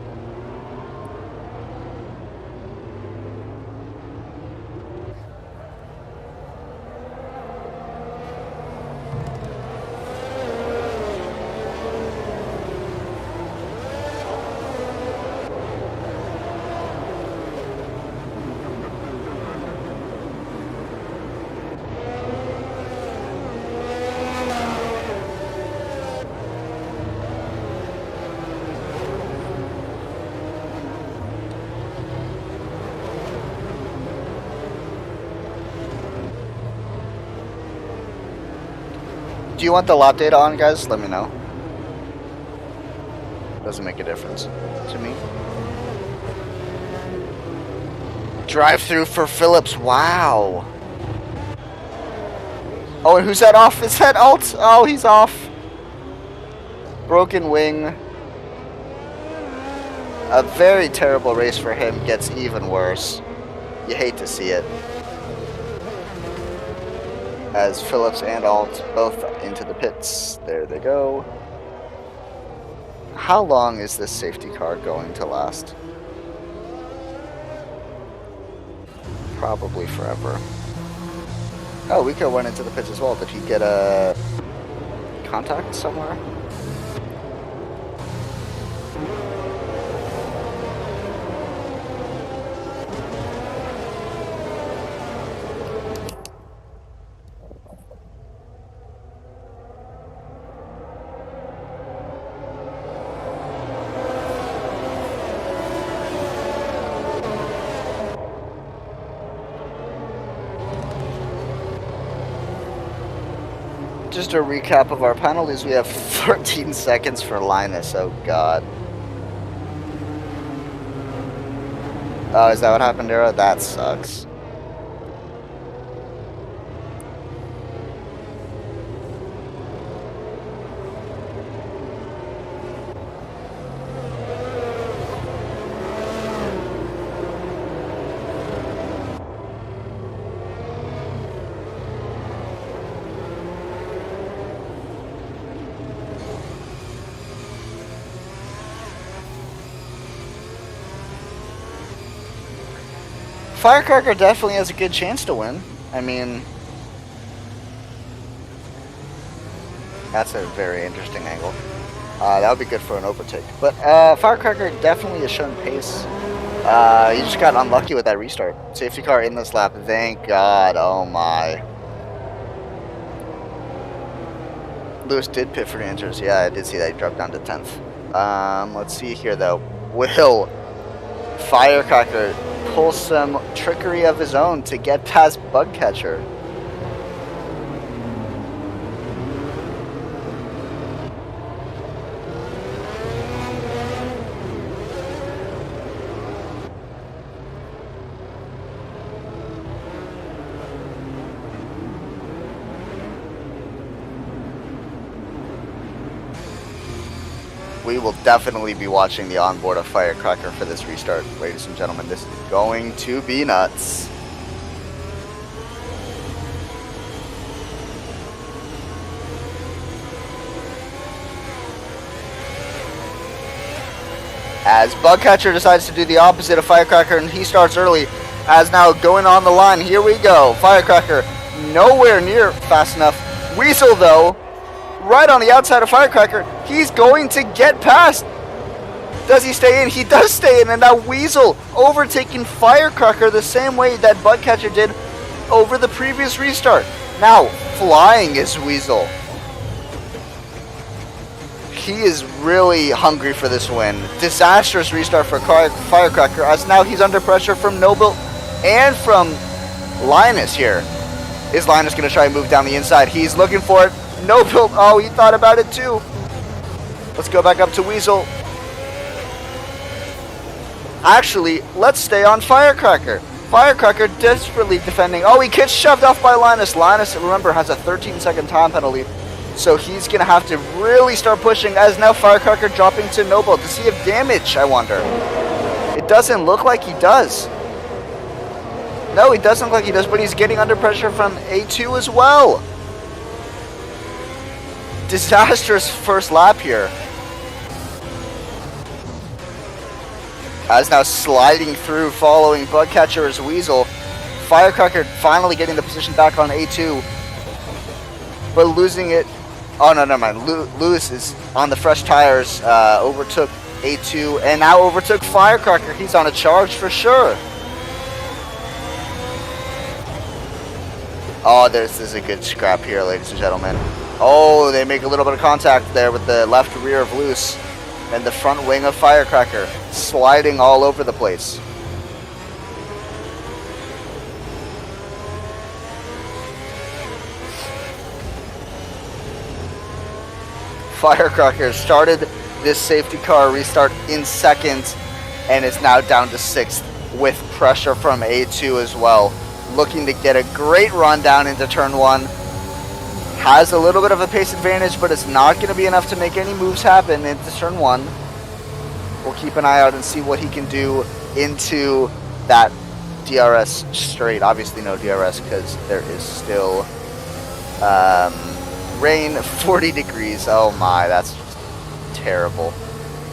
Do you want the lap data on, guys? Let me know. Doesn't make a difference to me. Drive through for Phillips. Wow. Oh, and who's that off? Is that Alt? Oh, he's off. Broken wing. A very terrible race for him gets even worse. You hate to see it. As Phillips and Alt both into the pits. There they go. How long is this safety car going to last? Probably forever. Oh, Wico went into the pits as well. Did he get a contact somewhere? Just a recap of our penalties. We have 14 seconds for Linus. Oh, God. Oh, is that what happened, Arrow? That sucks. Firecracker definitely has a good chance to win. I mean, that's a very interesting angle. That would be good for an overtake. But Firecracker definitely has shown pace. He just got unlucky with that restart. Safety car in this lap. Thank God. Oh my. Lewis did pit for injuries. Yeah, I did see that he dropped down to 10th. Let's see here though. Will Firecracker pull some trickery of his own to get past Bugcatcher? We will definitely be watching the onboard of Firecracker for this restart, ladies and gentlemen. This is going to be nuts. As Bugcatcher decides to do the opposite of Firecracker, and he starts early. As now going on the line, here we go. Firecracker nowhere near fast enough. Weasel, though, right on the outside of Firecracker. He's going to get past. Does he stay in? He does stay in, and now Weasel overtaking Firecracker the same way that Bugcatcher did over the previous restart. Now, flying is Weasel. he is really hungry for this win. Disastrous restart for Firecracker, as now he's under pressure from Noble and from Linus here. Is Linus going to try and move down the inside? He's looking for it. Noble, oh, he thought about it too. Let's go back up to Weasel. Actually, let's stay on Firecracker. Firecracker desperately defending. Oh, he gets shoved off by Linus. Linus, remember, has a 13-second time penalty. So he's going to have to really start pushing, as now Firecracker dropping to Noble to see if damage, I wonder. It doesn't look like he does. No, he doesn't look like he does, but he's getting under pressure from A2 as well. Disastrous first lap here. As now sliding through, following Bugcatcher as Weasel. Firecracker finally getting the position back on A2, but losing it. Oh, no, never mind. Lewis is on the fresh tires, overtook A2, and now overtook Firecracker. He's on a charge for sure. Oh, this is a good scrap here, ladies and gentlemen. Oh, they make a little bit of contact there with the left rear of Lewis and the front wing of Firecracker, sliding all over the place. Firecracker started this safety car restart in second and is now down to 6th with pressure from A2 as well. Looking to get a great run down into turn 1. Has a little bit of a pace advantage, but it's not going to be enough to make any moves happen into turn 1. We'll keep an eye out and see what he can do into that DRS straight. Obviously no DRS because there is still rain, 40 degrees. Oh my, that's terrible.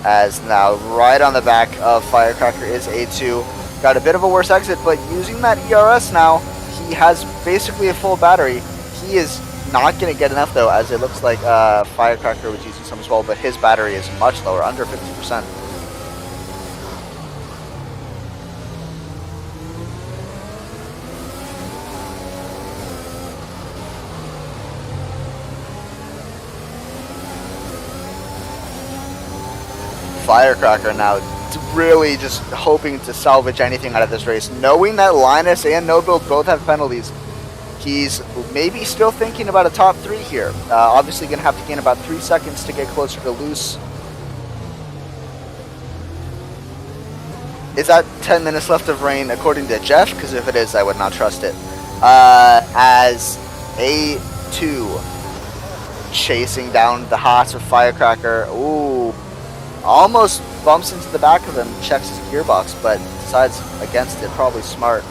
As now right on the back of Firecracker is A2. Got a bit of a worse exit, but using that ERS now, he has basically a full battery. He is not going to get enough though, as it looks like Firecracker was using some as well, but his battery is much lower, under 50%. Firecracker now really just hoping to salvage anything out of this race, knowing that Linus and No Build both have penalties. He's maybe still thinking about a top 3 here. Obviously going to have to gain about 3 seconds to get closer to Loose. Is that 10 minutes left of rain according to Jeff? Because if it is, I would not trust it. As A2 chasing down the Haas of Firecracker. Ooh. Almost bumps into the back of him, checks his gearbox, but decides against it. Probably smart.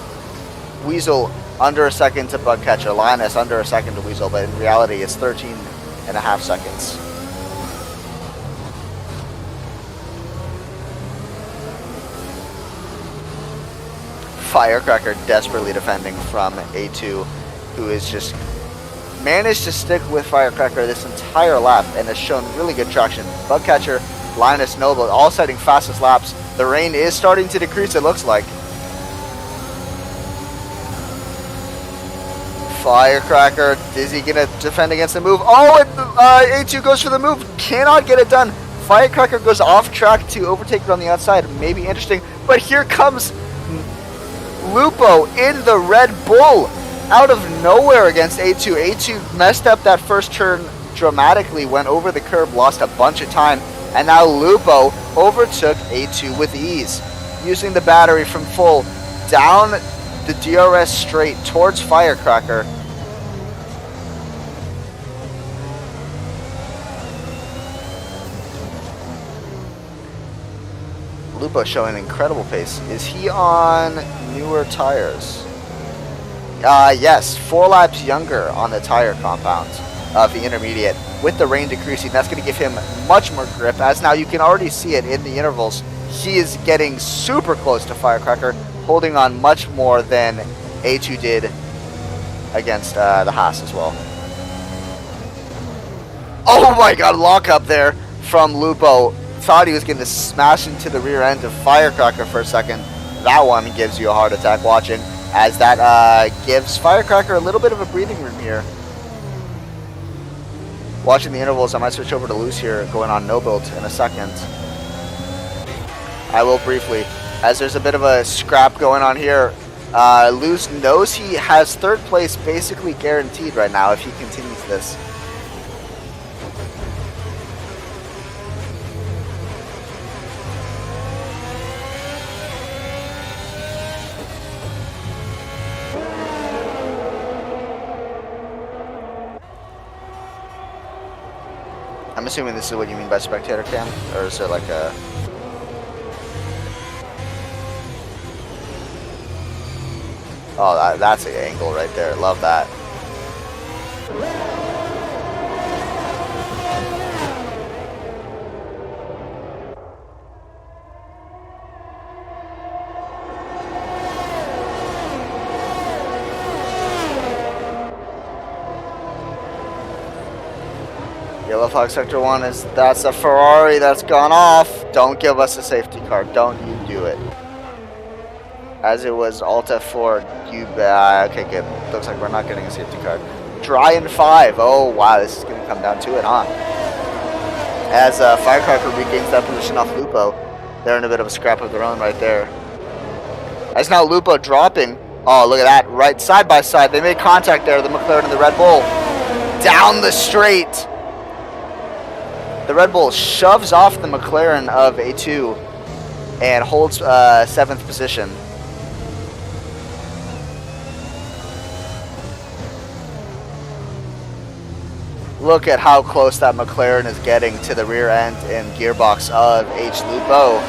Weasel under a second to Bugcatcher. Linus under a second to Weasel, but in reality it's 13.5 seconds. Firecracker desperately defending from A2, who is just managed to stick with Firecracker this entire lap and has shown really good traction. Bugcatcher, Linus, Noble, all setting fastest laps. The rain is starting to decrease, it looks like. Firecracker, is he going to defend against the move? Oh, and A2 goes for the move, cannot get it done. Firecracker goes off track to overtake it on the outside, maybe interesting, but here comes Lupo in the Red Bull out of nowhere against A2. A2 messed up that first turn dramatically, went over the curb, lost a bunch of time. And now Lupo overtook A2 with ease, using the battery from full down the DRS straight towards Firecracker. Lupo showing incredible pace. Is he on newer tires? Yes, 4 laps younger on the tire compound of the intermediate. With the rain decreasing, that's going to give him much more grip, as now you can already see it in the intervals. He is getting super close to Firecracker, holding on much more than A2 did against the Haas as well. Oh my god, lock up there from Lupo. Thought he was going to smash into the rear end of Firecracker for a second. That one gives you a heart attack watching, as that gives Firecracker a little bit of a breathing room here. Watching the intervals, I might switch over to Loose here, going on no build in a second. I will briefly, as there's a bit of a scrap going on here. Loose knows he has third place basically guaranteed right now if he continues this. I'm assuming this is what you mean by spectator cam, or is it like a... Oh, that's an angle right there. Love that. Yellow flag sector 1 is, that's a Ferrari that's gone off. Don't give us a safety car. Don't you do it. As it was Alta 4, you okay, good. Looks like we're not getting a safety car. Dry in 5. Oh wow, this is gonna come down to it, huh? As Firecracker regains that position off Lupo, they're in a bit of a scrap of their own right there. As now Lupo dropping. Oh, look at that, right side by side. They made contact there, the McLaren and the Red Bull. Down the straight. The Red Bull shoves off the McLaren of A2 and holds 7th position. Look at how close that McLaren is getting to the rear end and gearbox of H. Lupo.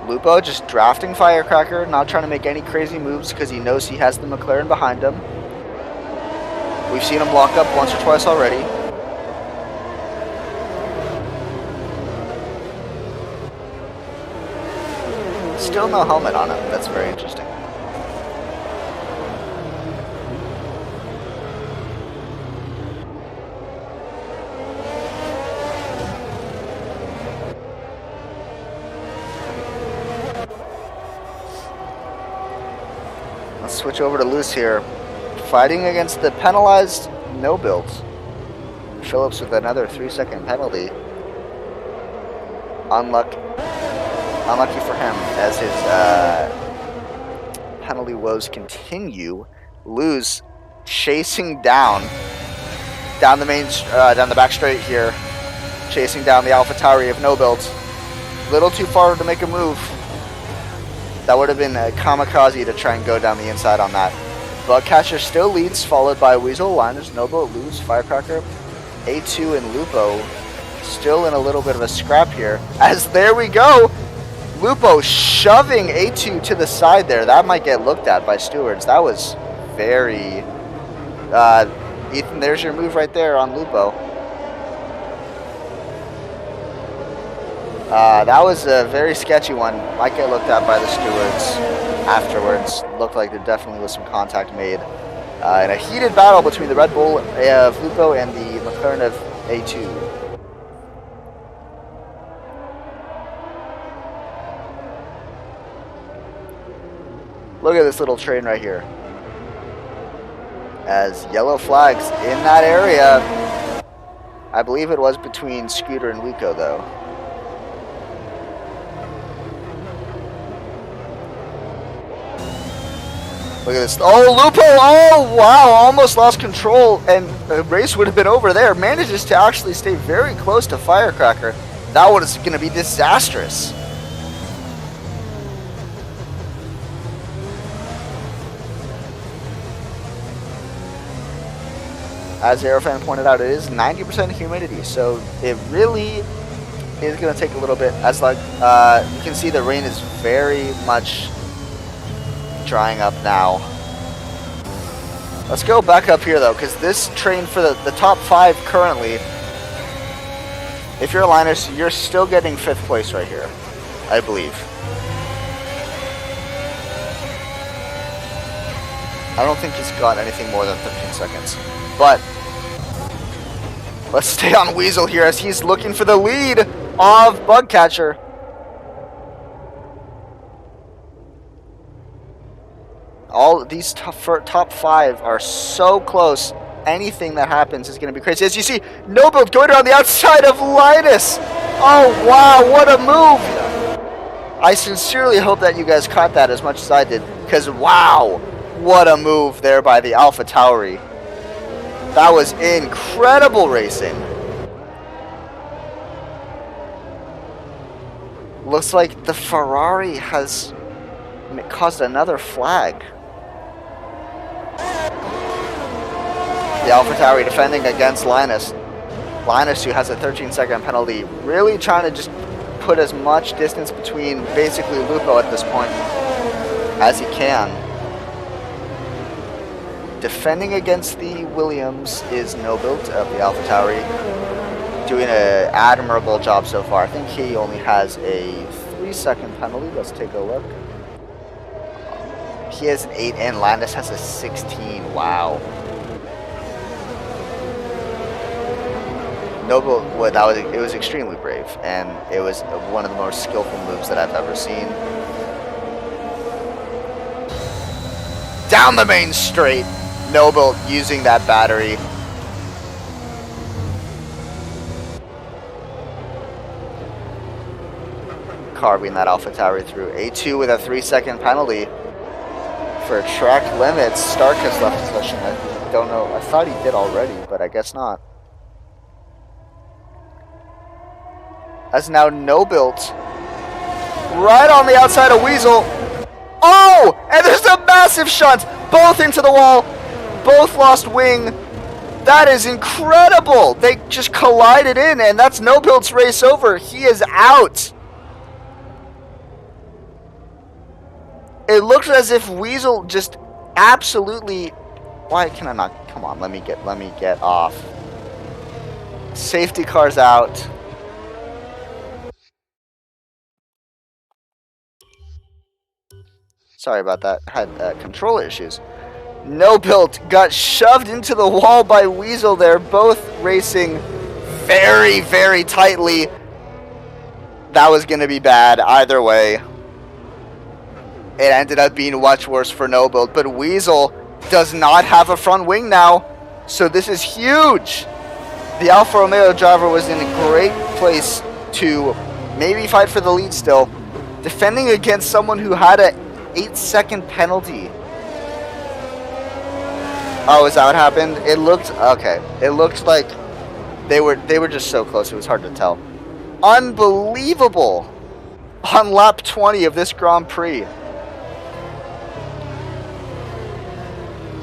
Lupo just drafting Firecracker, not trying to make any crazy moves because he knows he has the McLaren behind him. We've seen him lock up once or twice already. Still no helmet on him. That's very interesting. Let's switch over to Loose here. Fighting against the penalized no builds. Phillips with another 3-second penalty. Unlucky for him as his penalty woes continue. Lose chasing down the main down the back straight here, chasing down the AlphaTauri of no builds. Little too far to make a move. That would have been a kamikaze to try and go down the inside on that. Bugcatcher still leads, followed by Weasel Liners, Noble, Lose, Firecracker, A2, and Lupo. Still in a little bit of a scrap here. As there we go! Lupo shoving A2 to the side there. That might get looked at by stewards. That was very... Ethan, there's your move right there on Lupo. That was a very sketchy one. Might get looked at by the stewards afterwards. Looked like there definitely was some contact made in a heated battle between the Red Bull of Lupo and the McLaren of A2. Look at this little train right here. As yellow flags in that area. I believe it was between Scooter and Luco though. Look at this. Oh, Lupo! Oh, wow! Almost lost control, and the race would have been over there. Manages to actually stay very close to Firecracker. That one is going to be disastrous. As Aerofan pointed out, it is 90% humidity, so it really is going to take a little bit. As like you can see, the rain is very much drying up now. Let's go back up here though, because this train for the top 5 currently, if you're a Linus, you're still getting 5th place right here, I believe. I don't think he's got anything more than 15 seconds. But let's stay on Weasel here as he's looking for the lead of Bugcatcher. All these top 5 are so close. Anything that happens is going to be crazy. As you see, No Build going around the outside of Linus. Oh, wow, what a move. I sincerely hope that you guys caught that as much as I did, because wow, what a move there by the AlphaTauri. That was incredible racing. Looks like the Ferrari has caused another flag. The AlphaTauri defending against Linus. Linus, who has a 13-second penalty, really trying to just put as much distance between basically Lupo at this point as he can. Defending against the Williams is No Build of the AlphaTauri, doing an admirable job so far. I think he only has a 3-second penalty. Let's take a look. He has an 8 and Linus has a 16. Wow. No Build, well, it was extremely brave, and it was one of the most skillful moves that I've ever seen. Down the main straight. No Build using that battery. Carving that AlphaTauri through. A2 with a 3-second penalty for track limits. Stark has left his session. I don't know. I thought he did already, but I guess not. As now No Build right on the outside of Weasel. Oh! And there's a massive shunt. Both into the wall. Both lost wing. That is incredible. They just collided in, and that's No Build's race over. He is out. It looks as if Weasel just absolutely... Why can I not? Come on, let me get off. Safety car's out. Sorry about that. Had control issues. No Build got shoved into the wall by Weasel there. Both racing very, very tightly. That was going to be bad either way. It ended up being much worse for No Build. But Weasel does not have a front wing now. So this is huge. The Alfa Romeo driver was in a great place to maybe fight for the lead still. Defending against someone who had a 8-second penalty. Oh, is that what happened? It looked okay. It looked like they were just so close. It was hard to tell. Unbelievable on lap 20 of this Grand Prix.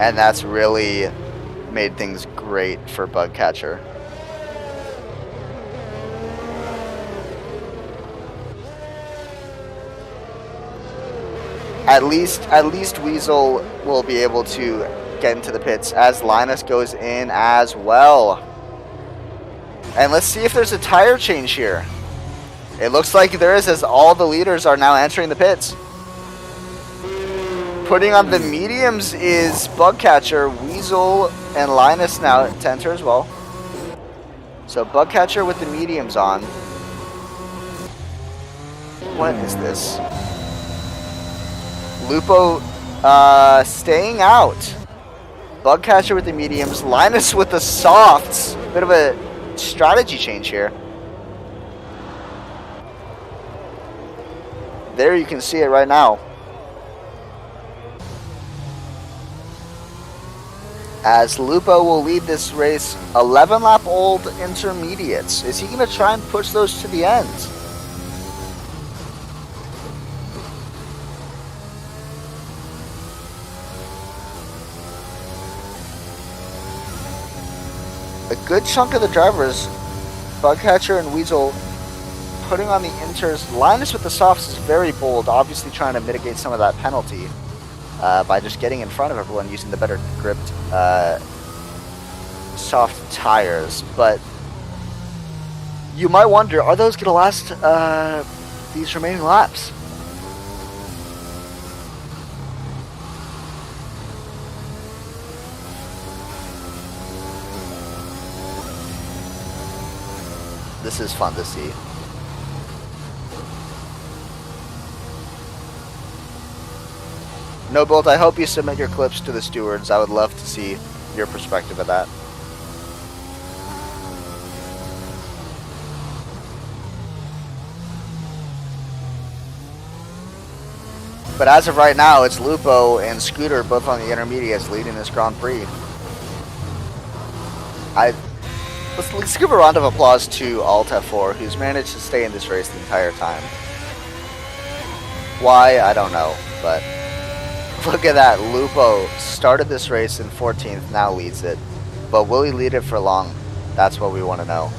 And that's really made things great for Bugcatcher. At least Weasel will be able to get into the pits as Linus goes in as well. And let's see if there's a tire change here. It looks like there is, as all the leaders are now entering the pits. Putting on the mediums is Bugcatcher, Weasel, and Linus now to enter as well. So Bugcatcher with the mediums on. What is this? Lupo staying out. Bugcatcher with the mediums. Linus with the softs. Bit of a strategy change here. There you can see it right now. As Lupo will lead this race 11 lap old intermediates. Is he going to try and push those to the end? A good chunk of the drivers, Bugcatcher and Weasel, putting on the inters. Linus with the softs is very bold, obviously trying to mitigate some of that penalty by just getting in front of everyone using the better gripped soft tires. But you might wonder, are those going to last these remaining laps? This is fun to see. No Bolt, I hope you submit your clips to the stewards. I would love to see your perspective of that. But as of right now, it's Lupo and Scooter both on the intermediates leading this Grand Prix. Let's give a round of applause to Alt F4, who's managed to stay in this race the entire time. Why, I don't know, but look at that. Lupo started this race in 14th, now leads it. But will he lead it for long? That's what we want to know.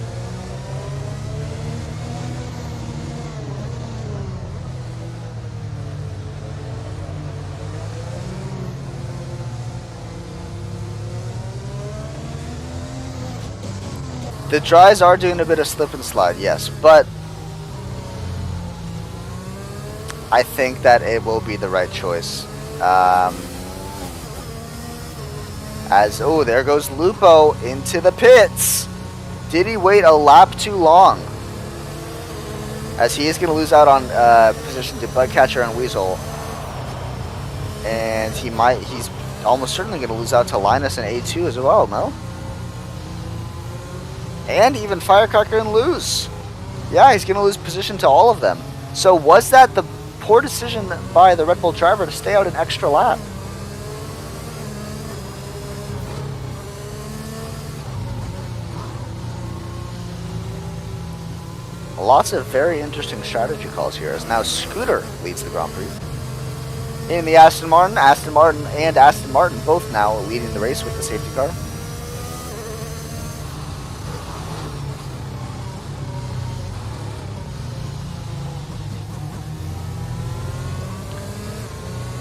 The dries are doing a bit of slip and slide, yes, but I think that it will be the right choice. Oh, there goes Lupo into the pits. Did he wait a lap too long? As he is going to lose out on position to Bugcatcher and Weasel. And he's almost certainly going to lose out to Linus and A2 as well, no? And even Firecracker and Luz. Yeah, he's going to lose position to all of them. So was that the poor decision by the Red Bull driver to stay out an extra lap? Lots of very interesting strategy calls here, as now Scooter leads the Grand Prix. In the Aston Martin and Aston Martin both now leading the race with the safety car.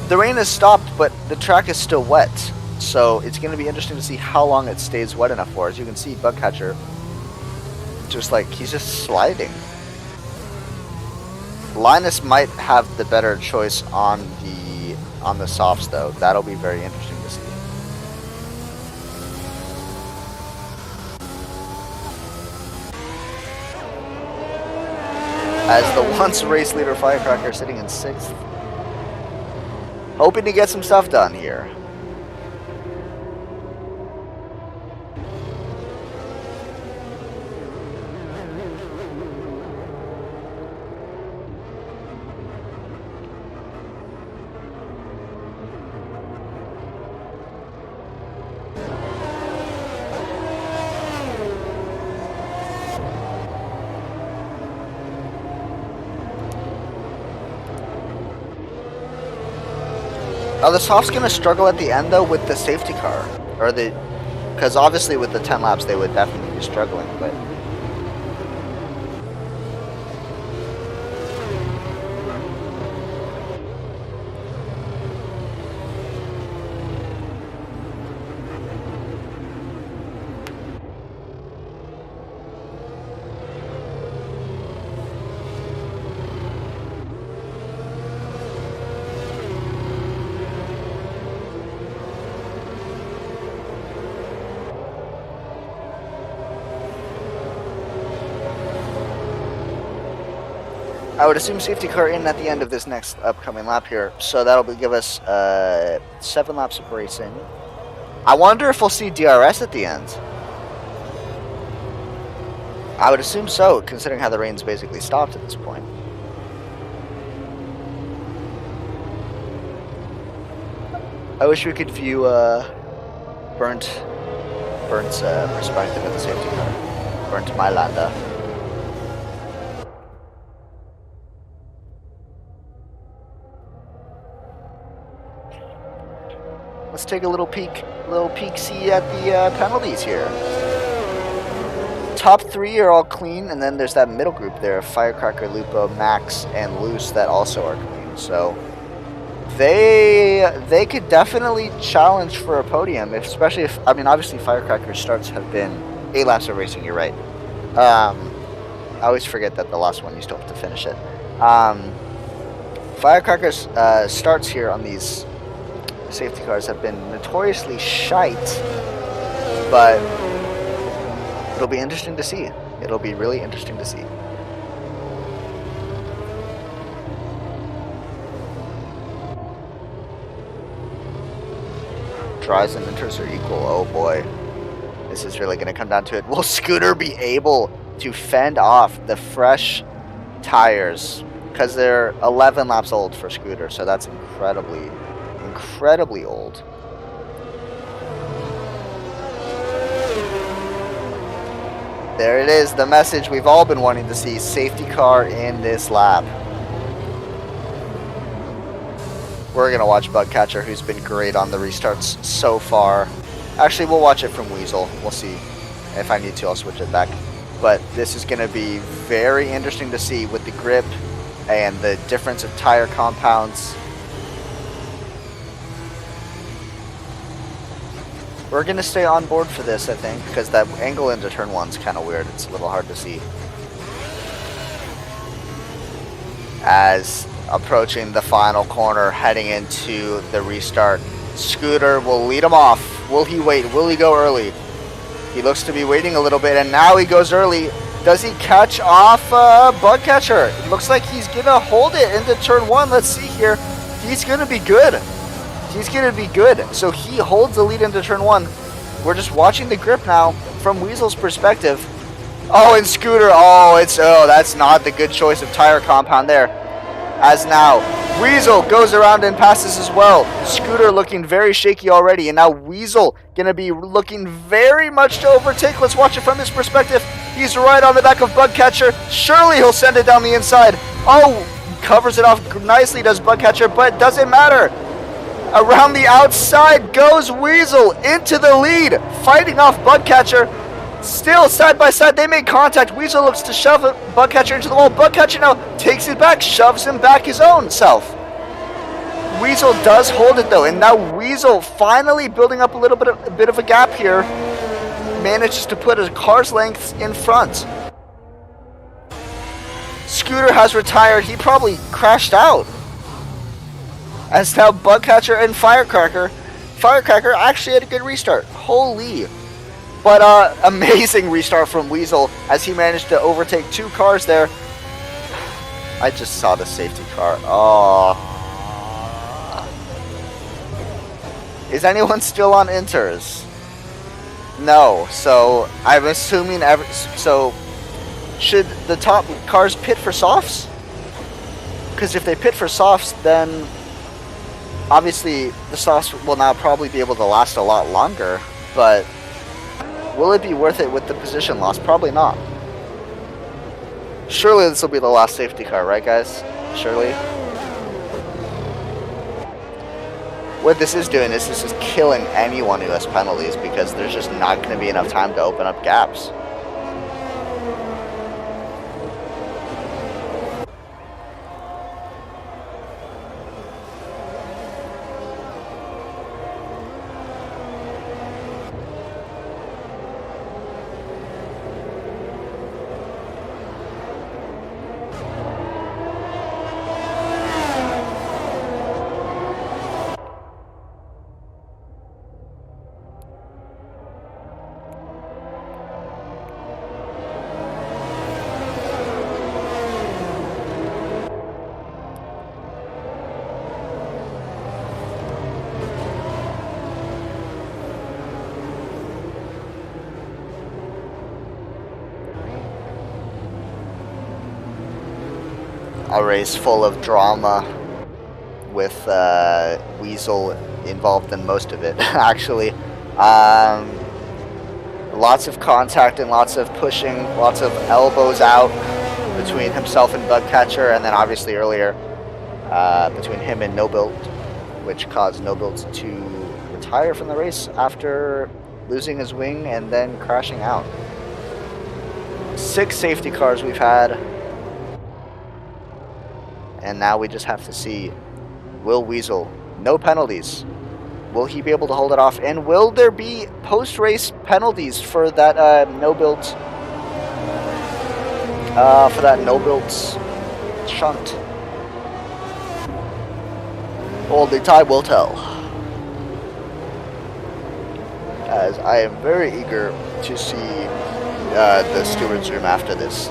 The rain has stopped, but the track is still wet, so it's going to be interesting to see how long it stays wet enough for. As you can see, Bugcatcher, he's just sliding. Linus might have the better choice on the softs, though. That'll be very interesting to see. As the once race leader Firecracker sitting in 6th. Hoping to get some stuff done here. Now the soft's gonna struggle at the end though with the safety car, because obviously with the 10 laps they would definitely be struggling, but. I would assume safety car in at the end of this next upcoming lap here, so that'll give us 7 laps of racing. I wonder if we'll see DRS at the end. I would assume so, considering how the rain's basically stopped at this point. I wish we could view Burnt's perspective of the safety car. Burnt Mylanda. Let's take a little peek-see at the penalties here. Top 3 are all clean, and then there's that middle group there, Firecracker, Lupo, Max, and Loose, that also are clean. So they could definitely challenge for a podium, especially if, I mean, obviously Firecracker's starts have been 8 laps of racing, you're right. I always forget that the last one you still have to finish it. Firecracker's starts here on these safety cars have been notoriously shite, but it'll be interesting to see. It'll be really interesting to see. dries and inters are equal. Oh boy. This is really going to come down to it. Will Scooter be able to fend off the fresh tires? Because they're 11 laps old for Scooter, so that's incredibly, incredibly old. There it is, the message we've all been wanting to see. Safety car in this lap. We're going to watch Bugcatcher, who's been great on the restarts so far. Actually, we'll watch it from Weasel. We'll see. If I need to, I'll switch it back. But this is going to be very interesting to see with the grip and the difference of tire compounds. We're going to stay on board for this, I think, because that angle into turn 1's kind of weird. It's a little hard to see. As approaching the final corner, heading into the restart, Scooter will lead him off. Will he wait? Will he go early? He looks to be waiting a little bit, and now he goes early. Does he catch off Bugcatcher? It looks like he's going to hold it into turn 1. Let's see here. He's going to be good. He's going to be good. So he holds the lead into turn 1. We're just watching the grip now from Weasel's perspective. Oh, and Scooter. Oh, that's not the good choice of tire compound there. As now, Weasel goes around and passes as well. Scooter looking very shaky already. And now Weasel going to be looking very much to overtake. Let's watch it from his perspective. He's right on the back of Bugcatcher. Surely he'll send it down the inside. Oh, covers it off nicely, does Bugcatcher, but doesn't matter. Around the outside goes Weasel into the lead, fighting off Bugcatcher. Still side by side, they make contact. Weasel looks to shove Bugcatcher into the wall. Bugcatcher now takes it back, shoves him back his own self. Weasel does hold it though, and now Weasel finally building up a bit of a gap here, manages to put a car's length in front. Scooter has retired. He probably crashed out. As now Bugcatcher and Firecracker actually had a good restart. Holy. But amazing restart from Weasel as he managed to overtake 2 cars there. I just saw the safety car. Oh. Is anyone still on inters? No. So I'm assuming so should the top cars pit for softs? Because if they pit for softs, then obviously the softs will now probably be able to last a lot longer, but will it be worth it with the position loss? Probably not. Surely this will be the last safety car, right guys? Surely. What this is doing is this is killing anyone who has penalties, because there's just not going to be enough time to open up gaps. A race full of drama with Weasel involved in most of it, actually. Lots of contact and lots of pushing, lots of elbows out between himself and Bugcatcher, and then obviously earlier between him and No-Built, which caused No-Built to retire from the race after losing his wing and then crashing out. 6 safety cars we've had. And now we just have to see, will Weasel, no penalties, will he be able to hold it off? And will there be post-race penalties for that No-Built shunt? Only time will tell. As I am very eager to see the steward's room after this.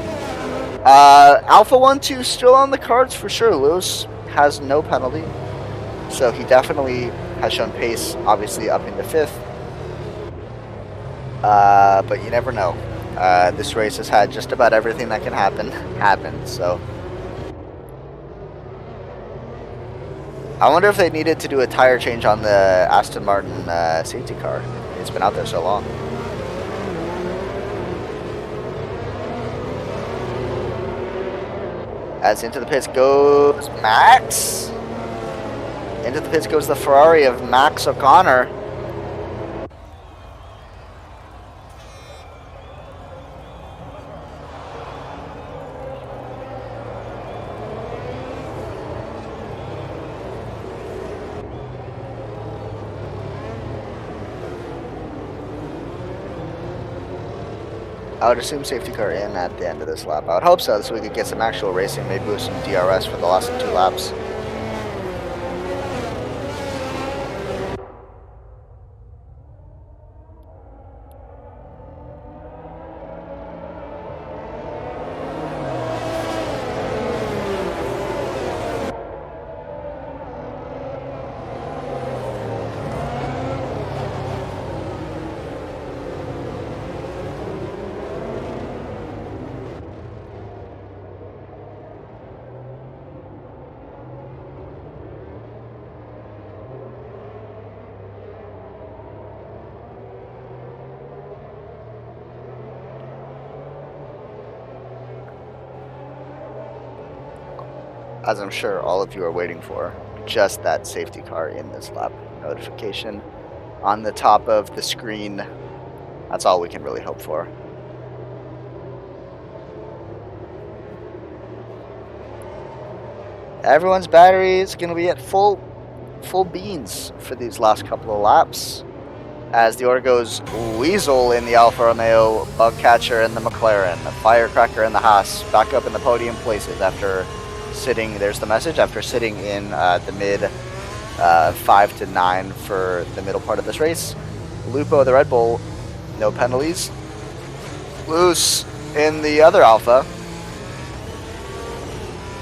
Alpha 1-2 still on the cards for sure. Lewis has no penalty, so he definitely has shown pace, obviously, up into 5th. But you never know. This race has had just about everything that can happen, so... I wonder if they needed to do a tire change on the Aston Martin safety car. It's been out there so long. As into the pits goes Max. Into the pits goes the Ferrari of Max O'Connor. I would assume safety car in at the end of this lap. I would hope so we could get some actual racing, maybe with some DRS for the last 2 laps. As I'm sure all of you are waiting for, just that safety car in this lap notification on the top of the screen. That's all we can really hope for. Everyone's battery is going to be at full beans for these last couple of laps. As the order goes, Weasel in the Alfa Romeo, Bugcatcher in the McLaren, the Firecracker in the Haas, back up in the podium places after sitting, there's the message, after sitting in the mid 5 to 9 for the middle part of this race. Lupo, the Red Bull, no penalties. Loose in the other Alpha,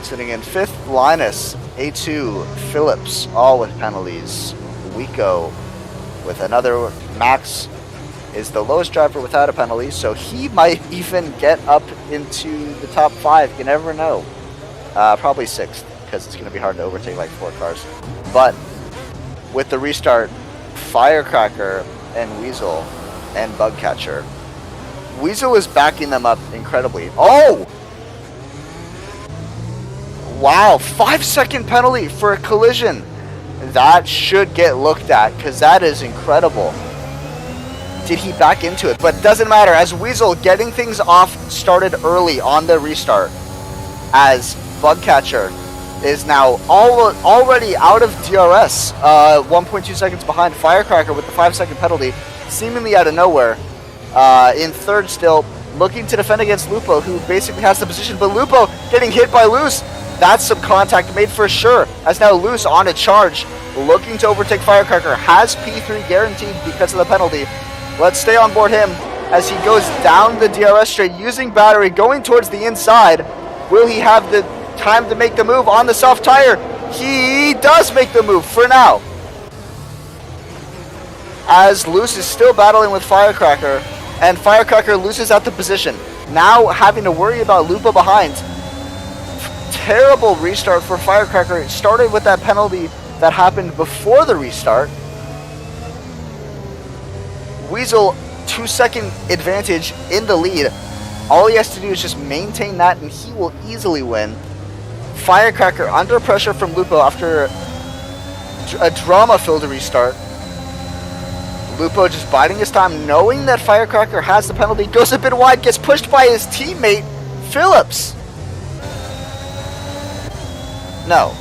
sitting in 5th. Linus, A2, Phillips, all with penalties. Wico with another. Max is the lowest driver without a penalty, so he might even get up into the top 5. You never know. Probably 6th, because it's going to be hard to overtake like 4 cars. But with the restart, Firecracker and Weasel and Bugcatcher. Weasel is backing them up incredibly. Oh! Wow, 5-second penalty for a collision. That should get looked at, because that is incredible. Did he back into it? But doesn't matter, as Weasel getting things off started early on the restart, as Bugcatcher is now already out of DRS, 1.2 seconds behind Firecracker with the 5-second penalty, seemingly out of nowhere. In 3rd still, looking to defend against Lupo, who basically has the position, but Lupo getting hit by Luce. That's some contact made for sure, as now Luce on a charge, looking to overtake Firecracker, has P3 guaranteed because of the penalty. Let's stay on board him as he goes down the DRS straight using battery, going towards the inside. Will he have the time to make the move on the soft tire? He does make the move for now, as Luce is still battling with Firecracker, and Firecracker loses out the position. Now having to worry about Lupo behind. Terrible restart for Firecracker. It started with that penalty that happened before the restart. Weasel, 2-second advantage in the lead. All he has to do is just maintain that and he will easily win. Firecracker under pressure from Lupo after a drama-filled restart. Lupo just biding his time, knowing that Firecracker has the penalty, goes a bit wide, gets pushed by his teammate, Phillips. No.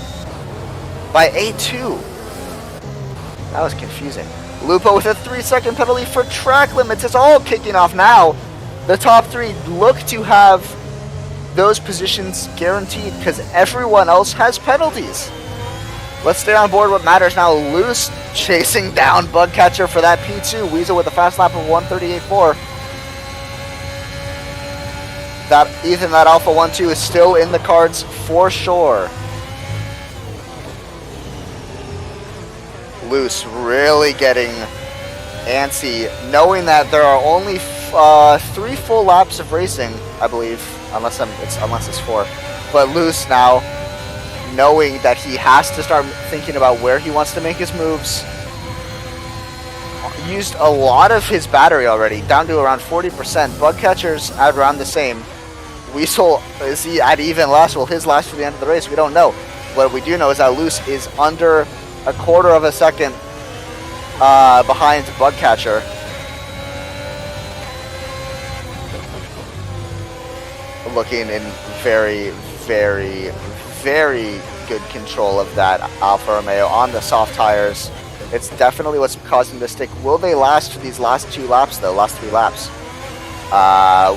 By A2. That was confusing. Lupo with a 3-second penalty for track limits. It's all kicking off now. The top 3 look to have those positions guaranteed because everyone else has penalties. Let's stay on board. What matters now, Luce chasing down Bugcatcher for that P2. Weasel with a fast lap of 1:38.4. That Alpha 1-2 is still in the cards for sure. Loose really getting antsy, knowing that there are only 3 full laps of racing, I believe, unless it's 4. But Loose now, knowing that he has to start thinking about where he wants to make his moves. Used a lot of his battery already, down to around 40%. Bugcatcher's at around the same. Weasel, is he at even less? Will his last for the end of the race? We don't know. What we do know is that Loose is under a quarter of a second behind Bugcatcher. Looking in very, very, very good control of that Alfa Romeo on the soft tires. It's definitely what's causing the stick. Will they last for these last 2 laps, though? Last 3 laps?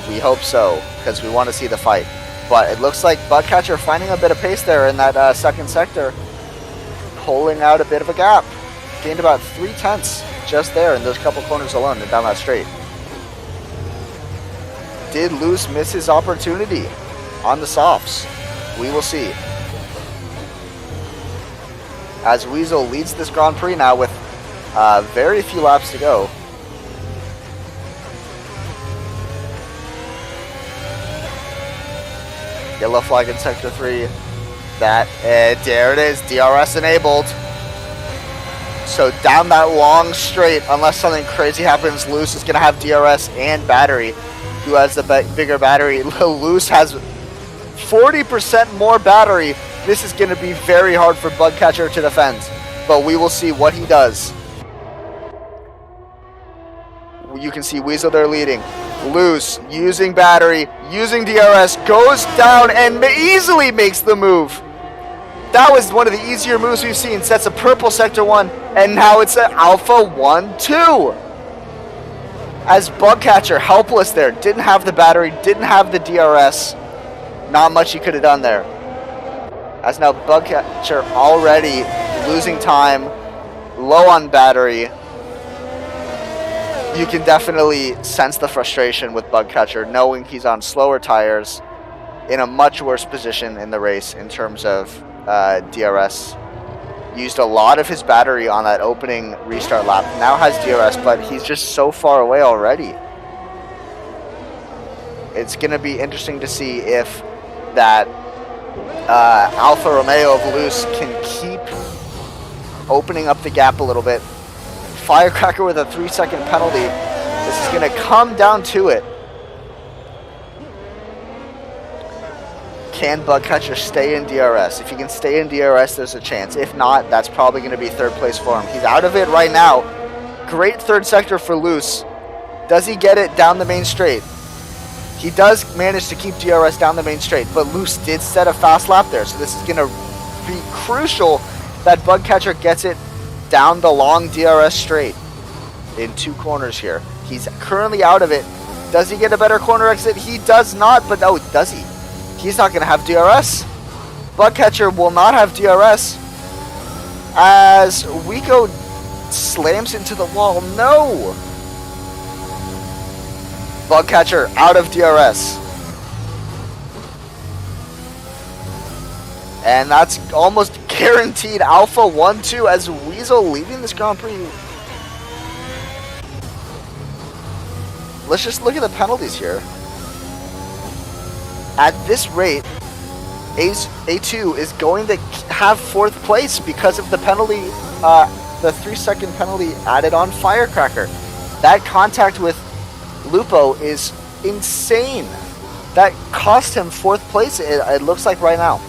We hope so, because we want to see the fight. But it looks like Bugcatcher finding a bit of pace there in that second sector. Pulling out a bit of a gap. Gained about 3/10 just there in those couple corners alone and down that straight. Did Loose miss his opportunity on the softs? We will see. As Weasel leads this Grand Prix now with very few laps to go. Yellow flag in Sector 3. There it is, DRS enabled. So down that long straight, unless something crazy happens, Loose is going to have DRS and battery. Who has the bigger battery? Loose has 40% more battery. This is going to be very hard for Bugcatcher to defend, but we will see what he does. You can see Weasel there leading. Loose, using battery, using DRS, goes down and easily makes the move. That was one of the easier moves we've seen. Sets a purple Sector 1, and now it's an Alpha 1-2. As Bugcatcher, helpless there, didn't have the battery, didn't have the DRS. Not much he could have done there. As now Bugcatcher already losing time, low on battery. You can definitely sense the frustration with Bugcatcher, knowing he's on slower tires, in a much worse position in the race in terms of DRS. Used a lot of his battery on that opening restart lap. Now has DRS, but he's just so far away already. It's going to be interesting to see if that Alfa Romeo of Loose can keep opening up the gap a little bit. Firecracker with a 3-second penalty. This is going to come down to it. Can Bugcatcher stay in DRS? If he can stay in DRS, there's a chance. If not, that's probably going to be 3rd place for him. He's out of it right now. Great 3rd sector for Loose. Does he get it down the main straight? He does manage to keep DRS down the main straight, but Loose did set a fast lap there, so this is going to be crucial that Bugcatcher gets it down the long DRS straight in 2 corners here. He's currently out of it. Does he get a better corner exit? He does not, but oh, does he? He's not going to have DRS. Bugcatcher will not have DRS as Wico slams into the wall. No! Bugcatcher out of DRS. And that's almost guaranteed Alpha 1-2 as Weasel leaving this Grand Prix. Let's just look at the penalties here. At this rate, A2 is going to have 4th place because of the penalty, the 3-second penalty added on Firecracker. That contact with Lupo is insane. That cost him 4th place, it looks like right now.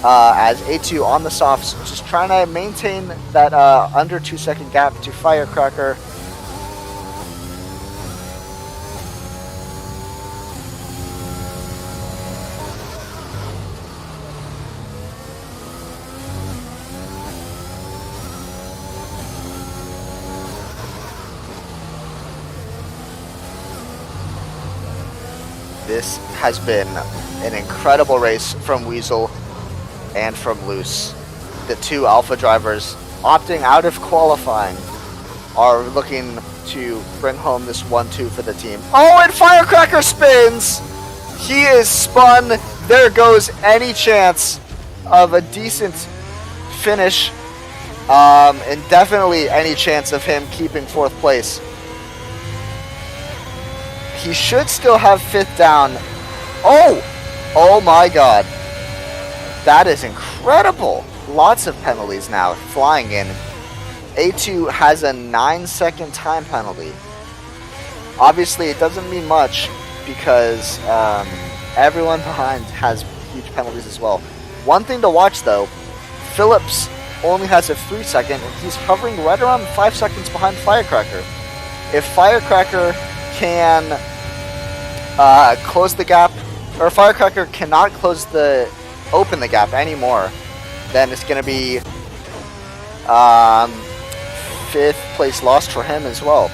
As A2 on the softs, just trying to maintain that under 2-second gap to Firecracker. This has been an incredible race from Weasel and from Loose. The 2 Alpha drivers opting out of qualifying are looking to bring home this 1-2 for the team. Oh, and Firecracker spins! He is spun. There goes any chance of a decent finish And definitely any chance of him keeping 4th place. He should still have 5th down. Oh! Oh my god. That is incredible. Lots of penalties now flying in. A2 has a 9-second time penalty. Obviously, it doesn't mean much because everyone behind has huge penalties as well. One thing to watch, though, Phillips only has a 3-second, and he's hovering right around 5 seconds behind Firecracker. If Firecracker can close the gap, or Firecracker cannot open the gap anymore, then it's going to be 5th place lost for him as well.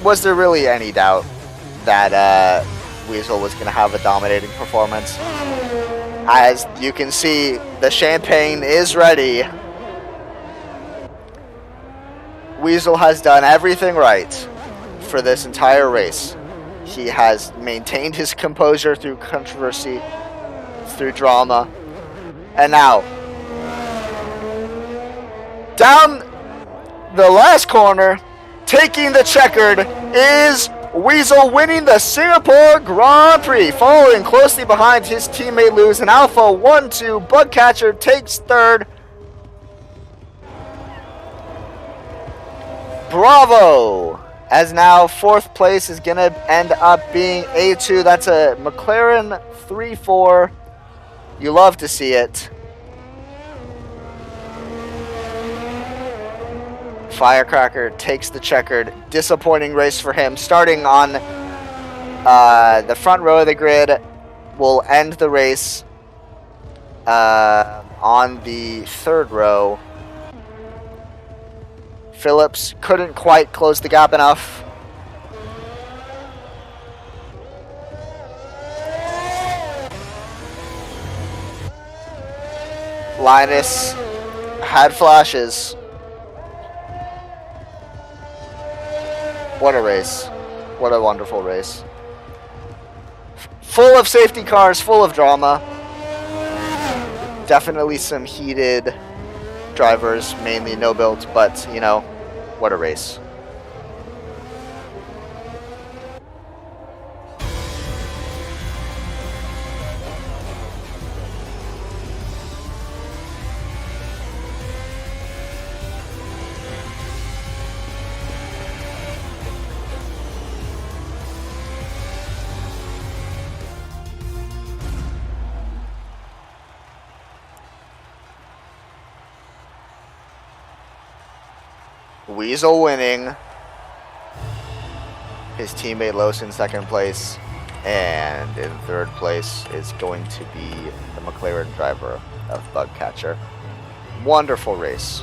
Was there really any doubt that Weasel was going to have a dominating performance? As you can see, the champagne is ready. Weasel has done everything right for this entire race. He has maintained his composure through controversy, through drama, and now, down the last corner, taking the checkered, is Weasel, winning the Singapore Grand Prix. Following closely behind his teammate Luz, and Alpha 1-2 Bugcatcher takes 3rd. Bravo! As now 4th place is going to end up being A2. That's a McLaren 3-4. You love to see it. Firecracker takes the checkered. Disappointing race for him. Starting on the front row of the grid, will end the race on the 3rd row. Phillips couldn't quite close the gap enough. Linus had flashes. What a race. What a wonderful race. Full of safety cars, full of drama. Definitely some heated drivers, mainly no-built, but, you know, what a race. Weasel winning. His teammate Los in 2nd place. And in 3rd place is going to be the McLaren driver of Bugcatcher. Wonderful race.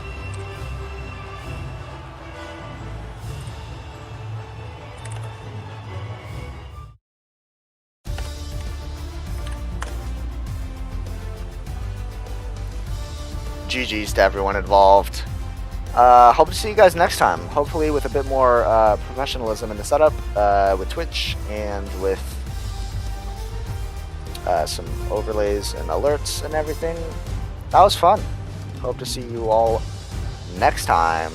GG's to everyone involved. Hope to see you guys next time. Hopefully with a bit more professionalism in the setup with Twitch and with some overlays and alerts and everything. That was fun. Hope to see you all next time.